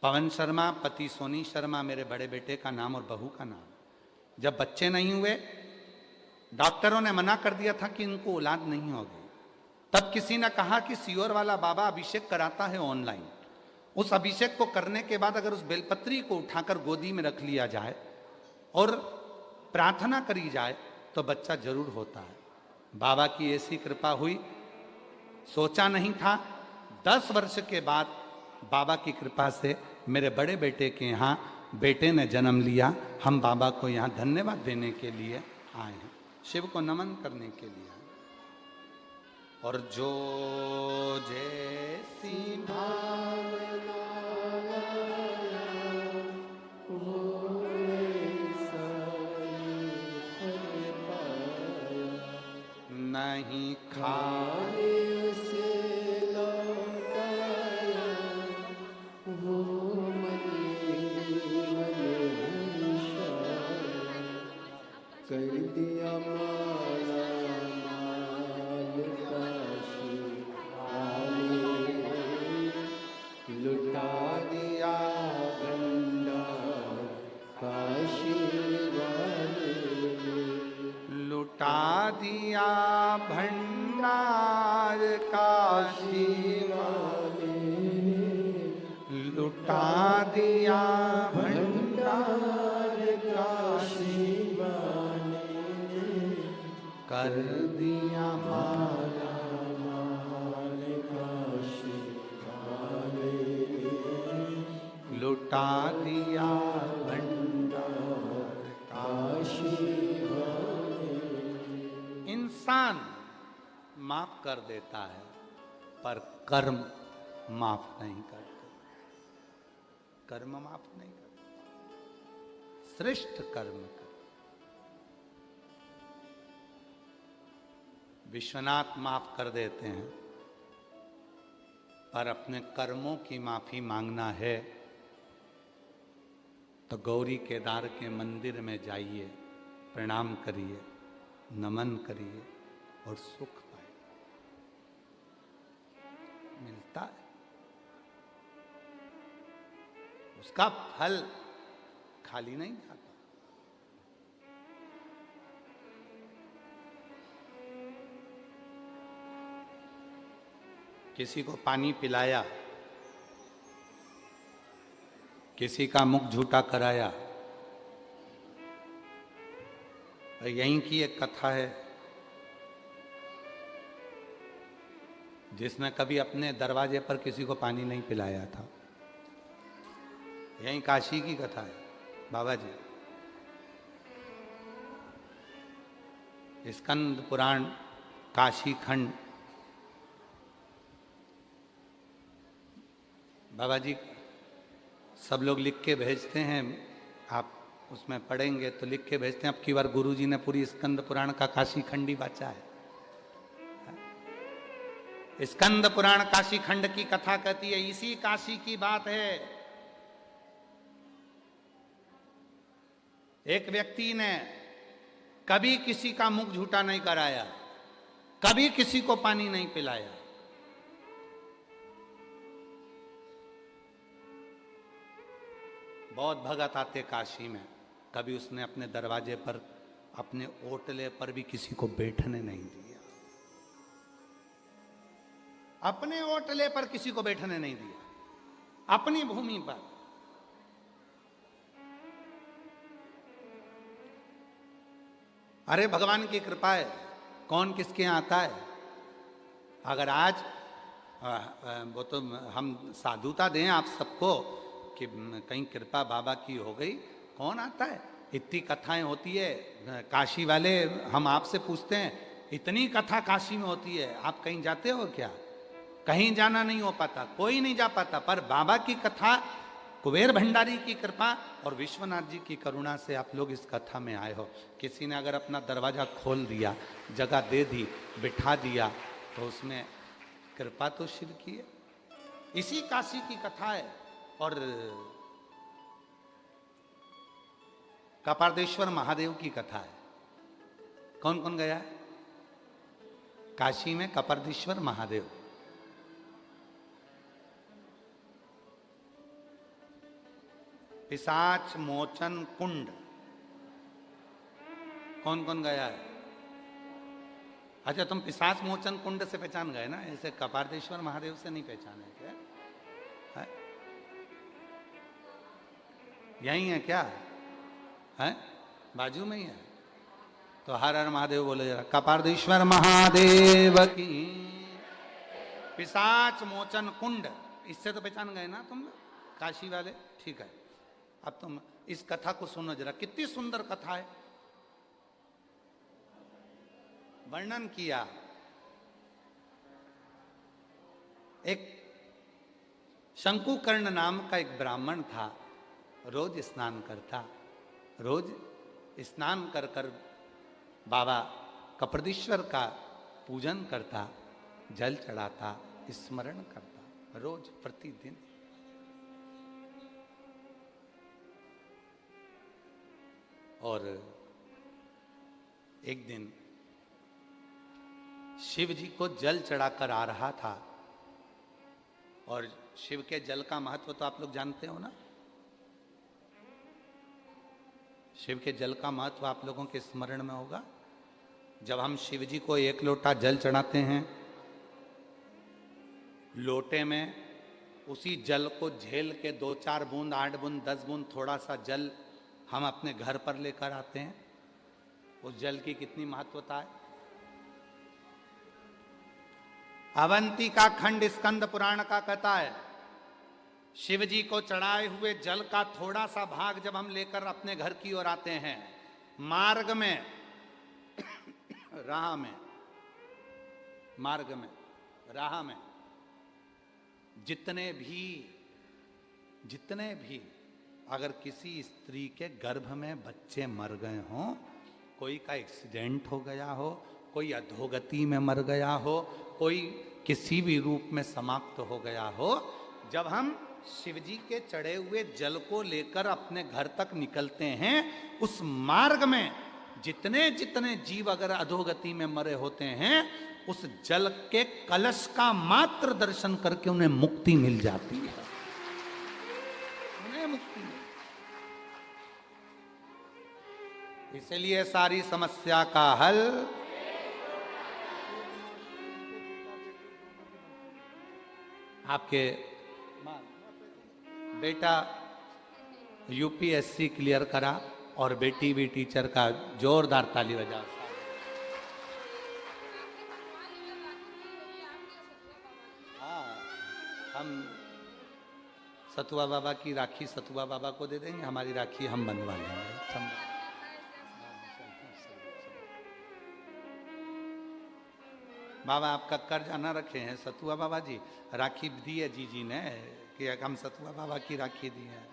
पवन शर्मा, पति सोनी शर्मा मेरे बड़े बेटे का नाम और बहू का नाम। जब बच्चे नहीं हुए, डॉक्टरों ने मना कर दिया था कि इनको औलाद नहीं होगी। तब किसी ने कहा कि सियोर वाला बाबा अभिषेक कराता है ऑनलाइन। उस अभिषेक को करने के बाद अगर उस बेलपत्री को उठाकर गोदी में रख लिया जाए और प्रार्थना करी जाए तो बच्चा जरूर होता है। बाबा की ऐसी कृपा हुई, सोचा नहीं था। 10 वर्ष के बाद बाबा की कृपा से मेरे बड़े बेटे के यहाँ बेटे ने जन्म लिया। हम बाबा को यहाँ धन्यवाद देने के लिए आए हैं, शिव को नमन करने के लिए। और जो जैसी भावना नहीं खाने से लौटाया वो कर दिया माला माल काशी वाले, लुटा दिया भंडार काशी वाले, लुटा दिया भंडार काशी वाले, लुटा दिया भंडार काशी कर दिया माला माल काशी वाले, लुटा दिया भंडार काशी वाले। इंसान माफ कर देता है पर कर्म माफ नहीं करते। कर्म माफ नहीं करते, श्रेष्ठ कर्म कर। विश्वनाथ माफ कर देते हैं, पर अपने कर्मों की माफी मांगना है तो गौरी केदार के मंदिर में जाइए, प्रणाम करिए, नमन करिए और सुख पाइए। मिलता है, उसका फल खाली नहीं जाता। किसी को पानी पिलाया, किसी का मुख झूठा कराया। यहीं की एक कथा है जिसने कभी अपने दरवाजे पर किसी को पानी नहीं पिलाया था। यहीं काशी की कथा है बाबा जी। स्कंद पुराण काशी खंड, बाबा जी सब लोग लिख के भेजते हैं, आप उसमें पढ़ेंगे तो लिख के भेजते हैं। अब की बार गुरु जी ने पूरी स्कंद पुराण का काशी खंड ही बचा है। स्कंद पुराण काशी खंड की कथा कहती है, इसी काशी की बात है। एक व्यक्ति ने कभी किसी का मुख झूठा नहीं कराया, कभी किसी को पानी नहीं पिलाया। बहुत भगत आते काशी में, कभी उसने अपने दरवाजे पर, अपने ओटले पर भी किसी को बैठने नहीं दिया। अपने ओटले पर किसी को बैठने नहीं दिया, अपनी भूमि पर। अरे भगवान की कृपा है, कौन किसके यहाँ आता है। अगर आज वो तो हम साधुता दें आप सबको कि कहीं कृपा बाबा की हो गई, कौन आता है। इतनी कथाएं होती है, काशी वाले हम आपसे पूछते हैं, इतनी कथा काशी में होती है, आप कहीं जाते हो क्या। कहीं जाना नहीं हो पाता, कोई नहीं जा पाता, पर बाबा की कथा, कुबेर भंडारी की कृपा और विश्वनाथ जी की करुणा से आप लोग इस कथा में आए हो। किसी ने अगर अपना दरवाजा खोल दिया, जगह दे दी, बिठा दिया, तो उसमें कृपा तो शिव की है। इसी काशी की कथा है। और कपारदेश्वर महादेव की कथा है। कौन कौन गया है काशी में कपारदेश्वर महादेव। पिशाच मोचन कुंड, कौन कौन गया है। अच्छा, तुम पिशाच मोचन कुंड से पहचान गए ना, ऐसे कपारदेश्वर महादेव से नहीं पहचाने क्या है? यही है क्या है, बाजू में ही है। तो हर हर महादेव बोले जरा, कपारदेश्वर महादेव की। पिशाच मोचन कुंड, इससे तो पहचान गए ना तुम काशी वाले। ठीक है, अब तुम इस कथा को सुनो जरा, कितनी सुंदर कथा है। वर्णन किया, एक शंकुकर्ण नाम का एक ब्राह्मण था, रोज स्नान करता, रोज स्नान कर कर बाबा कपरदेश्वर का पूजन करता, जल चढ़ाता, स्मरण करता, रोज प्रतिदिन। और एक दिन शिव जी को जल चढ़ाकर आ रहा था। और शिव के जल का महत्व तो आप लोग जानते हो ना। शिव के जल का महत्व आप लोगों के स्मरण में होगा। जब हम शिव जी को एक लोटा जल चढ़ाते हैं, लोटे में उसी जल को झेल के 2-4 बूंद, 8 बूंद, 10 बूंद थोड़ा सा जल हम अपने घर पर लेकर आते हैं। उस जल की कितनी महत्वता है। अवंती का खंड स्कंद पुराण का कहता है, शिव जी को चढ़ाए हुए जल का थोड़ा सा भाग जब हम लेकर अपने घर की ओर आते हैं, मार्ग में राह में, मार्ग में राह में जितने भी अगर किसी स्त्री के गर्भ में बच्चे मर गए हों, कोई का एक्सीडेंट हो गया हो, कोई अधोगति में मर गया हो, कोई किसी भी रूप में समाप्त हो गया हो, जब हम शिव जी के चढ़े हुए जल को लेकर अपने घर तक निकलते हैं, उस मार्ग में जितने जितने जीव अगर अधोगति में मरे होते हैं, उस जल के कलश का मात्र दर्शन करके उन्हें मुक्ति मिल जाती है। उन्हें मुक्ति मिल, इसलिए सारी समस्या का हल आपके बेटा यूपीएससी क्लियर करा और बेटी भी टीचर का जोरदार ताली बजा। हाँ, हम सतुआ बाबा की राखी सतुआ बाबा को दे देंगे, हमारी राखी हम बनवा लेंगे। बाबा आपका कर्जा ना रखे हैं सतुआ बाबा जी, राखी दी है जी ने कि हम सतुआ बाबा की राखी दी है।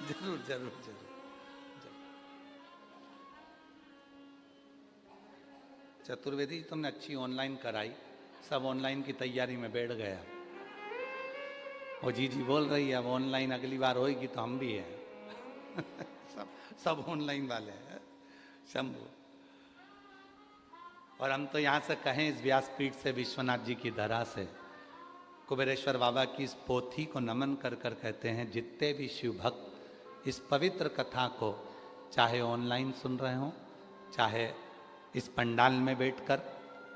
जरूर जरूर जरूर जरूर। चतुर्वेदी जी तुमने अच्छी ऑनलाइन कराई, सब ऑनलाइन की तैयारी में बैठ गया। वो जी बोल रही है अब ऑनलाइन अगली बार होगी तो हम भी हैं। सब ऑनलाइन वाले हैं शंभू। और हम तो यहाँ से कहें इस व्यासपीठ से, विश्वनाथ जी की धरा से, कुबेरेश्वर बाबा की इस पोथी को नमन कर कर कहते हैं, जितने भी शिव भक्त इस पवित्र कथा को चाहे ऑनलाइन सुन रहे हो, चाहे इस पंडाल में बैठकर,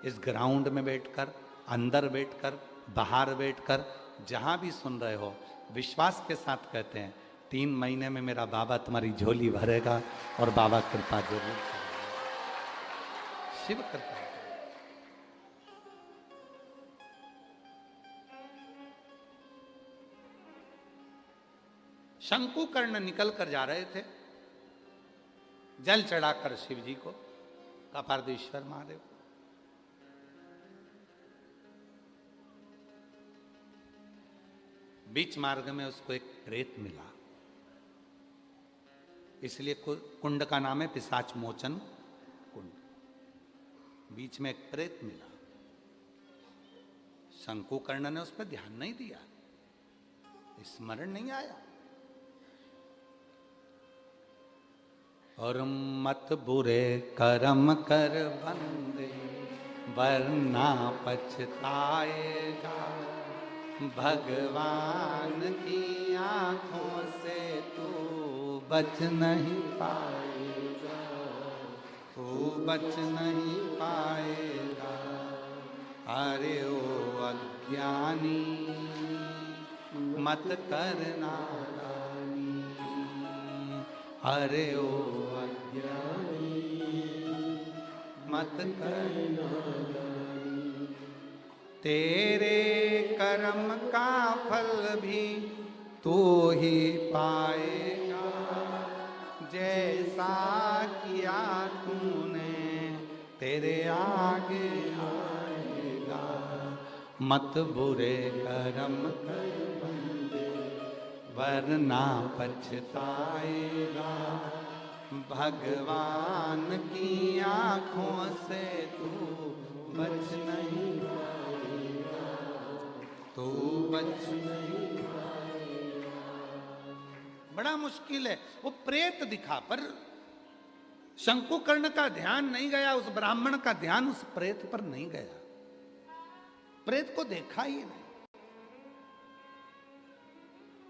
इस ग्राउंड में बैठकर, अंदर बैठकर, बाहर बैठकर, जहां भी सुन रहे हो, विश्वास के साथ कहते हैं 3 महीने में मेरा बाबा तुम्हारी झोली भरेगा और बाबा कृपा जरूर करेगा। शिव कृपा। शंकुकर्ण निकल कर जा रहे थे जल चढ़ाकर शिव जी को, कपारदेश्वर महादेव। बीच मार्ग में उसको एक प्रेत मिला, इसलिए कुंड का नाम है पिशाच मोचन कुंड। बीच में एक प्रेत मिला, शंकुकर्ण ने उस पर ध्यान नहीं दिया, स्मरण नहीं आया। और मत बुरे कर्म कर बंदे वरना पछताएगा, भगवान की आंखों से तू बच नहीं पाएगा, तू बच नहीं पाएगा। अरे ओ अज्ञानी मत करना नादानी, अरे ओ अज्ञानी मत करना नादानी। तेरे कर्म का फल भी तू ही पाएगा, जैसा किया तूने तेरे आगे आएगा। मत बुरे कर्म कर बंदे वरना पछताएगा, भगवान की आंखों से तू बच नहीं पाएगा, तू बच नहीं पाएगा। बड़ा मुश्किल है। वो प्रेत दिखा पर शंकुकर्ण का ध्यान नहीं गया, उस ब्राह्मण का ध्यान उस प्रेत पर नहीं गया, प्रेत को देखा ही नहीं।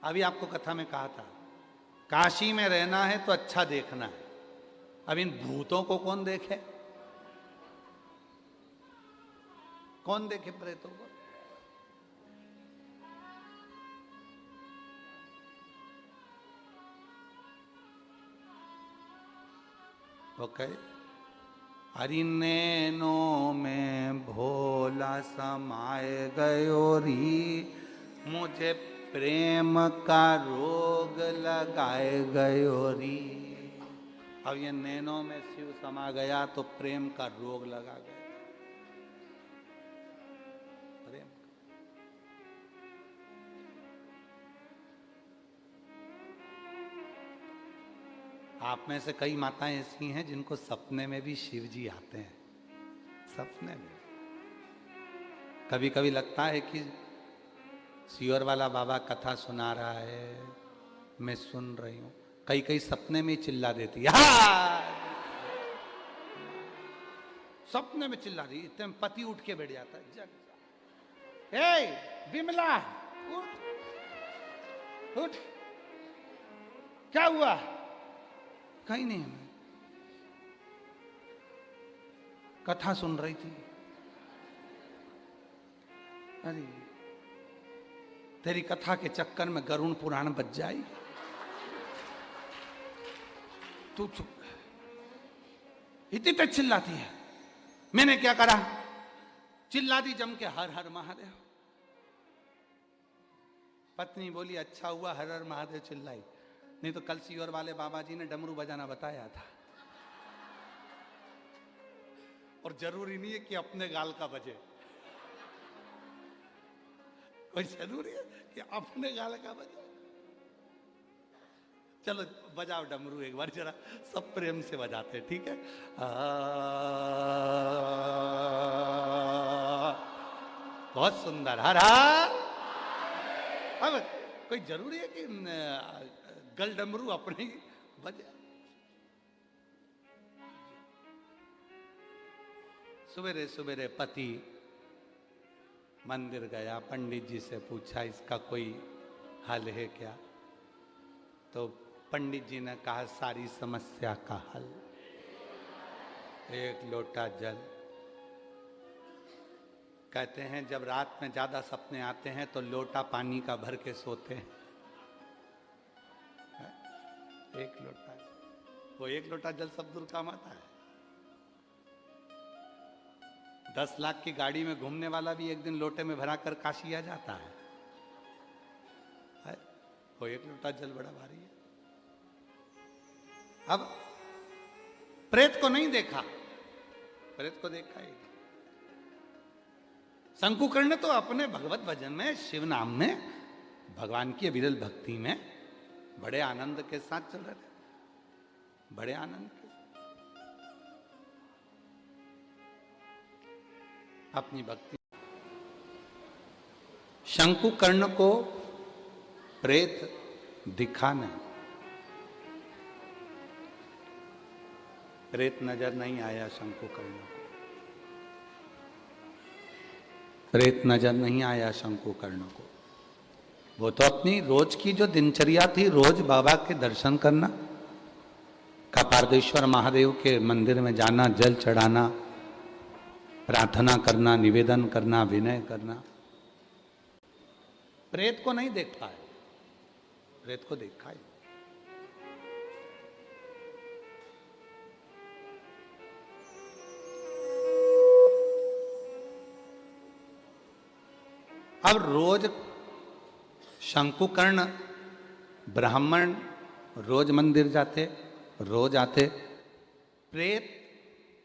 अभी आपको कथा में कहा था, काशी में रहना है तो अच्छा देखना है। अब इन भूतों को कौन देखे, कौन देखे प्रेतों को? ओके। हरि नैनों में भोला समाए गयो री, मुझे प्रेम का रोग लगाए गयो री। अब ये नैनों में शिव समा गया तो प्रेम का रोग लगा गया। प्रेम आप में से कई माताएं ऐसी हैं जिनको सपने में भी शिव जी आते हैं, सपने में। कभी कभी लगता है कि सियोर वाला बाबा कथा सुना रहा है, मैं सुन रही हूं, कई कई सपने में चिल्ला देती है, सपने में चिल्ला रही, इतने में पति उठ के बैठ जाता है, जग ए बिमला उठ उठ, क्या हुआ? कहीं नहीं, कथा सुन रही थी। अरे तेरी कथा के चक्कर में गरुण पुराण बच जाए, तू चुप। इतनी तक चिल्लाती है, मैंने क्या करा? चिल्ला दी जम के, हर हर महादेव। पत्नी बोली अच्छा हुआ हर हर महादेव चिल्लाई, नहीं तो कल सियोर वाले बाबा जी ने डमरू बजाना बताया था। और जरूरी नहीं है कि अपने गाल का बजे, कोई जरूरी है कि अपने गाल का बजे। चलो बजाओ डमरू एक बार जरा, सब प्रेम से बजाते, ठीक है? बहुत सुंदर, हर हर। अब कोई जरूरी है कि गल डमरू अपने ही बजे? सवेरे सवेरे पति मंदिर गया, पंडित जी से पूछा इसका कोई हल है क्या? तो पंडित जी ने कहा सारी समस्या का हल एक लोटा जल। कहते हैं जब रात में ज्यादा सपने आते हैं तो लोटा पानी का भर के सोते हैं। एक लोटा, वो एक लोटा जल सब दूर काम आता है। 10 लाख की गाड़ी में घूमने वाला भी एक दिन लोटे में भरा कर काशी आ जाता है। वो एक लोटा जल बड़ा भारी है। अब प्रेत को नहीं देखा, प्रेत को देखा ही। शंकुकर्ण तो अपने भगवत भजन में, शिव नाम में, भगवान की विरल भक्ति में बड़े आनंद के साथ चल रहे थे, बड़े आनंद के साथ अपनी भक्ति। शंकुकर्ण को प्रेत दिखा नहीं, प्रेत नजर नहीं आया शंकुकर्ण को, प्रेत नजर नहीं आया शंकुकर्ण को। वो तो अपनी रोज की जो दिनचर्या थी, रोज बाबा के दर्शन करना, कपारदेश्वर महादेव के मंदिर में जाना, जल चढ़ाना, प्रार्थना करना, निवेदन करना, विनय करना। प्रेत को नहीं देख पाए, प्रेत को देखा ही। अब रोज शंकुकर्ण ब्राह्मण रोज मंदिर जाते, रोज आते। प्रेत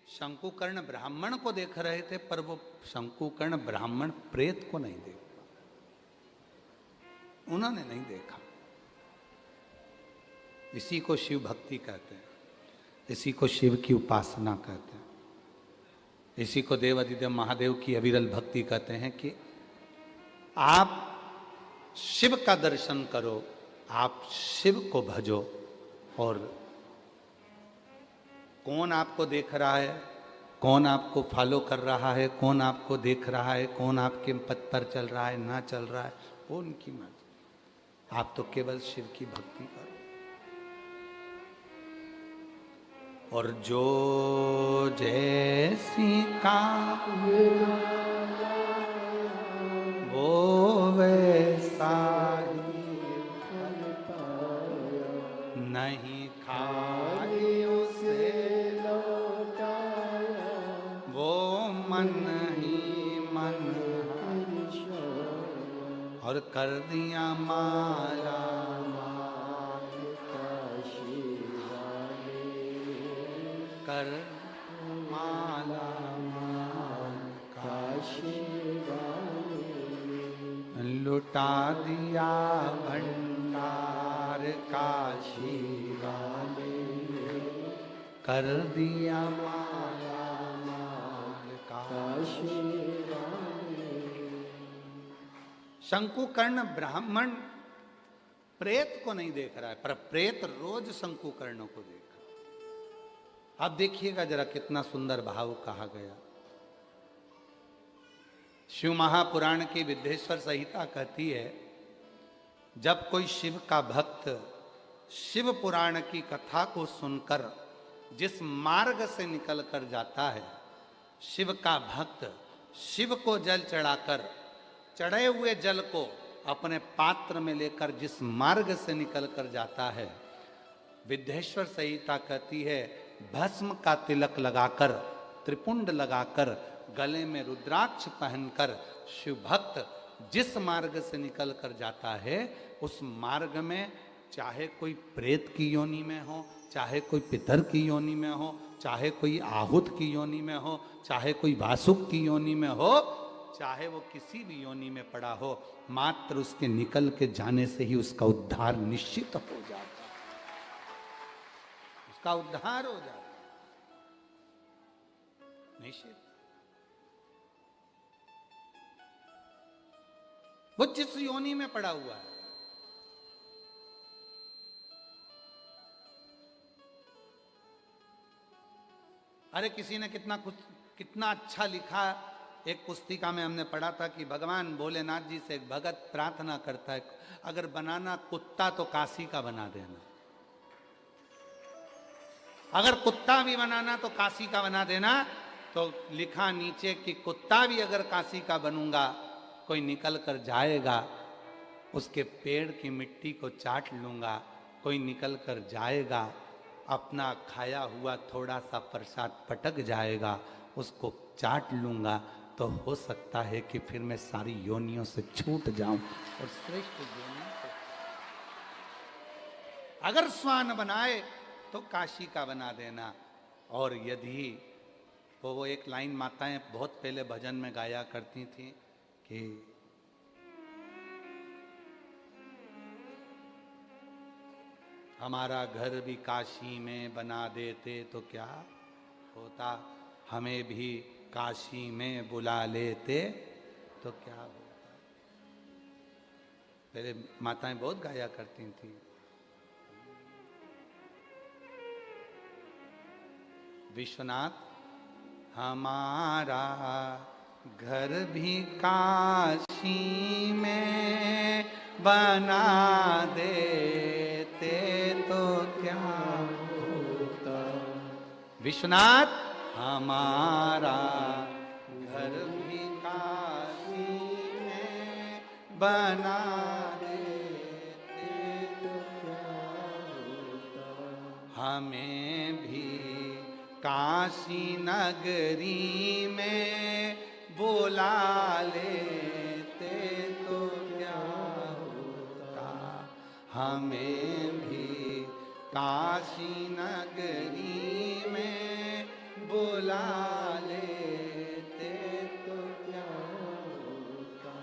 शंकुकर्ण ब्राह्मण को देख रहे थे, पर वो शंकुकर्ण ब्राह्मण प्रेत को नहीं देख पा, उन्होंने नहीं देखा। इसी को शिव भक्ति कहते हैं, इसी को शिव की उपासना कहते हैं, इसी को देव अधिदेव महादेव की अविरल भक्ति कहते हैं कि आप शिव का दर्शन करो, आप शिव को भजो। और कौन आपको देख रहा है, कौन आपको फॉलो कर रहा है, कौन आपको देख रहा है, कौन आपके पथ पर चल रहा है, ना चल रहा है, वो उनकी मर्जी। आप तो केवल शिव की भक्ति करो। और जो जैसी का वो वैसा ही नहीं खाई उसे लौटाया, वो मन ही मन और कर दिया माला माल काशी वाले, कर माला माल काशी लुटा दिया भंडार काशी वाले, कर दिया माला माल काशी वाले। शंकुकर्ण ब्राह्मण प्रेत को नहीं देख रहा है, पर प्रेत रोज शंकुकर्ण को देख रहा। अब देखिएगा जरा कितना सुंदर भाव कहा गया। शिव महापुराण की विद्येश्वर संहिता कहती है, जब कोई शिव का भक्त शिव पुराण की कथा को सुनकर जिस मार्ग से निकल कर जाता है, शिव का भक्त शिव को जल चढ़ाकर चढ़े हुए जल को अपने पात्र में लेकर जिस मार्ग से निकल कर जाता है, विद्येश्वर संहिता कहती है भस्म का तिलक लगाकर, त्रिपुंड लगाकर, गले में रुद्राक्ष पहनकर शिव भक्त जिस मार्ग से निकल कर जाता है, उस मार्ग में चाहे कोई प्रेत की योनि में हो, चाहे कोई पितर की योनि में हो, चाहे कोई आहूत की योनि में हो, चाहे कोई वासुक की योनि में हो, चाहे वो किसी भी योनि में पड़ा हो, मात्र उसके निकल के जाने से ही उसका उद्धार निश्चित हो जाता है, उसका उद्धार हो जाता है निश्चित। वो जिस योनि में पड़ा हुआ है, अरे किसी ने कितना अच्छा लिखा एक पुस्तिका में हमने पढ़ा था कि भगवान भोलेनाथ जी से एक भगत प्रार्थना करता है, अगर बनाना कुत्ता तो काशी का बना देना, अगर कुत्ता भी बनाना तो काशी का बना देना। तो लिखा नीचे कि कुत्ता भी अगर काशी का बनूंगा, कोई निकल कर जाएगा, उसके पेड़ की मिट्टी को चाट लूंगा, कोई निकल कर जाएगा, अपना खाया हुआ थोड़ा सा प्रसाद पटक जाएगा, उसको चाट लूंगा, तो हो सकता है कि फिर मैं सारी योनियों से छूट जाऊं और श्रेष्ठ योनि को। अगर स्वान बनाए तो काशी का बना देना। और यदि वो एक लाइन माताएं बहुत पहले भजन में गाया करती थी कि हमारा घर भी काशी में बना देते तो क्या होता, हमें भी काशी में बुला लेते तो क्या होता। पहले माताएं बहुत गाया करती थी। विश्वनाथ हमारा घर भी काशी में बना देते तो क्या होता। विश्वनाथ हमारा घर भी काशी में बना देते तो क्या होता। हमें भी काशी नगरी में बुला लेते तो क्या होता। हमें भी काशी नगरी में बुला लेते तो क्या होता।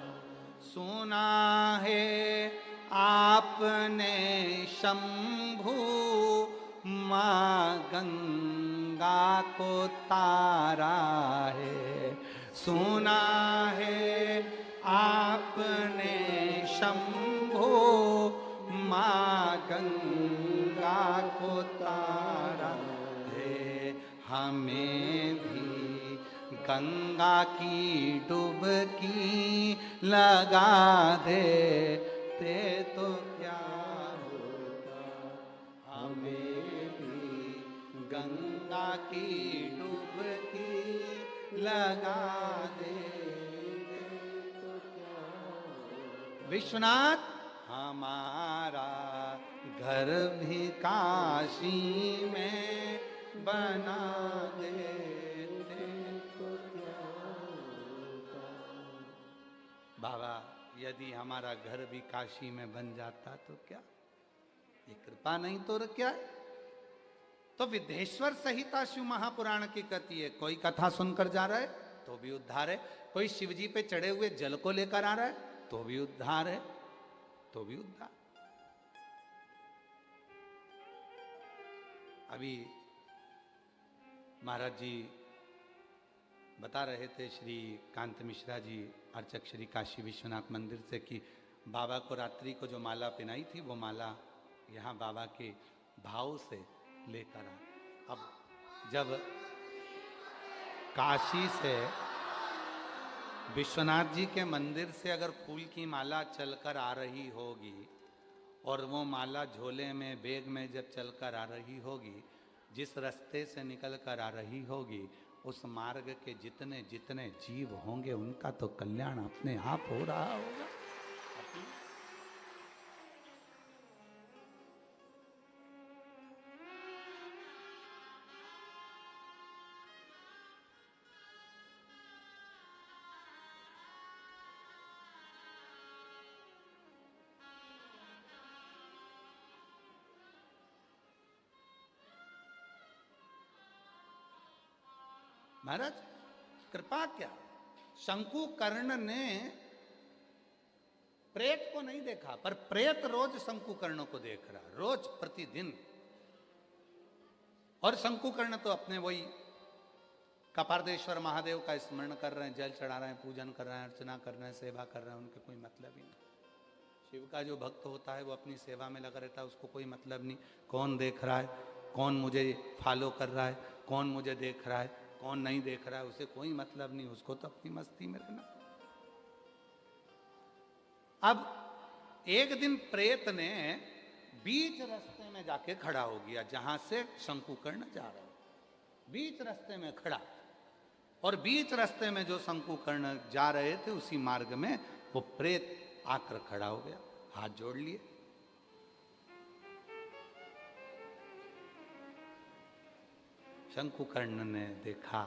सुना है आपने शंभू माँ गंगा को तारा है, सुना है आपने शंभू माँ गंगा को तारा है। हमें भी गंगा की डुबकी लगा देते तो क्या होता। हमें भी गंगा की डुबकी लगा देते तो क्या होता। विश्वनाथ हमारा घर भी काशी में बना देते तो क्या होता। बाबा यदि हमारा घर भी काशी में बन जाता तो क्या, ये कृपा नहीं तो क्या है। तो विदेश्वर संहिता शिव महापुराण की कथी है, कोई कथा सुनकर जा रहा है तो भी उद्धार है, कोई शिव जी पे चढ़े हुए जल को लेकर आ रहा है तो भी उद्धार है, तो भी उद्धार। अभी महाराज जी बता रहे थे, श्री कांत मिश्रा जी अर्चक श्री काशी विश्वनाथ मंदिर से, कि बाबा को रात्रि को जो माला पहनाई थी वो माला यहाँ बाबा के भाव से लेकर आ। अब जब काशी से विश्वनाथ जी के मंदिर से अगर फूल की माला चलकर आ रही होगी और वो माला झोले में बैग में जब चलकर आ रही होगी, जिस रास्ते से निकल कर आ रही होगी, उस मार्ग के जितने जितने जीव होंगे उनका तो कल्याण अपने आप हो रहा होगा। महाराज कृपा क्या, शंकु कर्ण ने प्रेत को नहीं देखा, पर प्रेत रोज शंकु कर्ण को देख रहा, रोज प्रतिदिन। और शंकु कर्ण तो अपने वही कपारदेश्वर महादेव का स्मरण कर रहे हैं, जल चढ़ा रहे हैं, पूजन कर रहे हैं, अर्चना कर रहे हैं, सेवा कर रहे हैं, उनके कोई मतलब ही नहीं। शिव का जो भक्त होता है वो अपनी सेवा में लगा रहता है, उसको कोई मतलब नहीं कौन देख रहा है, कौन मुझे फॉलो कर रहा है, कौन मुझे देख रहा है, कौन नहीं देख रहा है उसे कोई मतलब नहीं, उसको तो अपनी मस्ती में रहना। अब एक दिन प्रेत ने बीच रास्ते में जाके खड़ा हो गया, जहां से शंकुकर्ण जा रहा है, बीच रास्ते में खड़ा। और बीच रास्ते में जो शंकुकर्ण जा रहे थे उसी मार्ग में वो प्रेत आकर खड़ा हो गया, हाथ जोड़ लिए। शंकुकर्ण ने देखा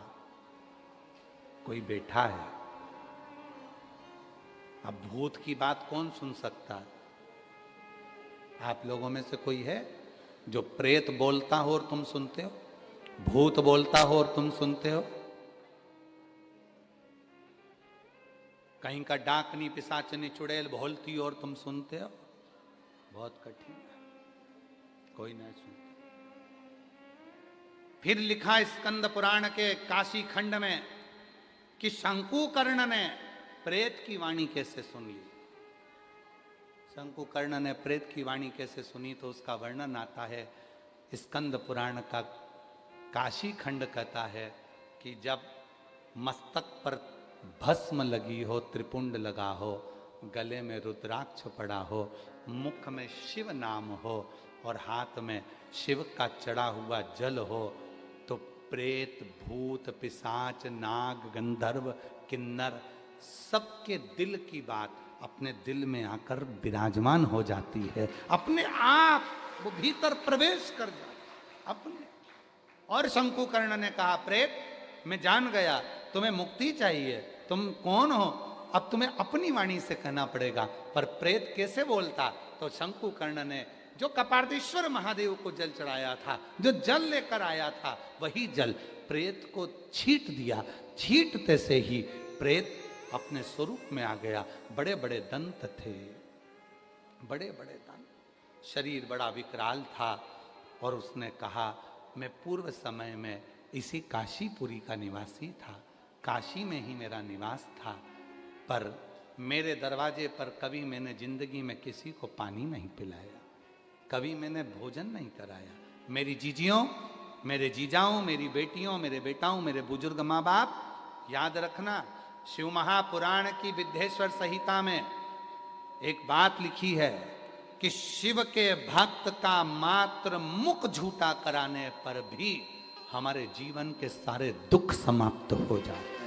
कोई बैठा है। अब भूत की बात कौन सुन सकता है? आप लोगों में से कोई है जो प्रेत बोलता हो और तुम सुनते हो? भूत बोलता हो और तुम सुनते हो? कहीं का डाकनी पिशाचनी चुड़ैल बोलती हो और तुम सुनते हो? बहुत कठिन है, कोई नहीं सुनता। फिर लिखा स्कंद पुराण के काशी खंड में कि शंकुकर्ण ने प्रेत की वाणी कैसे सुन ली। शंकुकर्ण ने प्रेत की वाणी कैसे सुनी, तो उसका वर्णन आता है स्कंद पुराण का। काशी खंड कहता है कि जब मस्तक पर भस्म लगी हो, त्रिपुंड लगा हो, गले में रुद्राक्ष पड़ा हो, मुख में शिव नाम हो और हाथ में शिव का चढ़ा हुआ जल हो, तो प्रेत, भूत, पिशाच, नाग, गंधर्व, किन्नर सबके दिल की बात अपने दिल में आकर विराजमान हो जाती है, अपने आप वो भीतर प्रवेश कर जाती अपने। और शंकुकर्ण ने कहा, प्रेत मैं जान गया तुम्हें मुक्ति चाहिए, तुम कौन हो, अब तुम्हें अपनी वाणी से कहना पड़ेगा। पर प्रेत कैसे बोलता? तो शंकुकर्ण ने जो कपार्दीश्वर महादेव को जल चढ़ाया था, जो जल लेकर आया था, वही जल प्रेत को छींट दिया। छींटते से ही प्रेत अपने स्वरूप में आ गया। बड़े बड़े दंत थे, बड़े बड़े दंत, शरीर बड़ा विकराल था। और उसने कहा, मैं पूर्व समय में इसी काशीपुरी का निवासी था, काशी में ही मेरा निवास था, पर मेरे दरवाजे पर कभी मैंने जिंदगी में किसी को पानी नहीं पिलाया, कभी मैंने भोजन नहीं कराया। मेरी जीजियों, मेरे जीजाओं, मेरी बेटियों, मेरे बेटाओं, मेरे बुजुर्ग माँ बाप, याद रखना, शिव महापुराण की विद्येश्वर संहिता में एक बात लिखी है कि शिव के भक्त का मात्र मुख झूठा कराने पर भी हमारे जीवन के सारे दुख समाप्त हो जाते।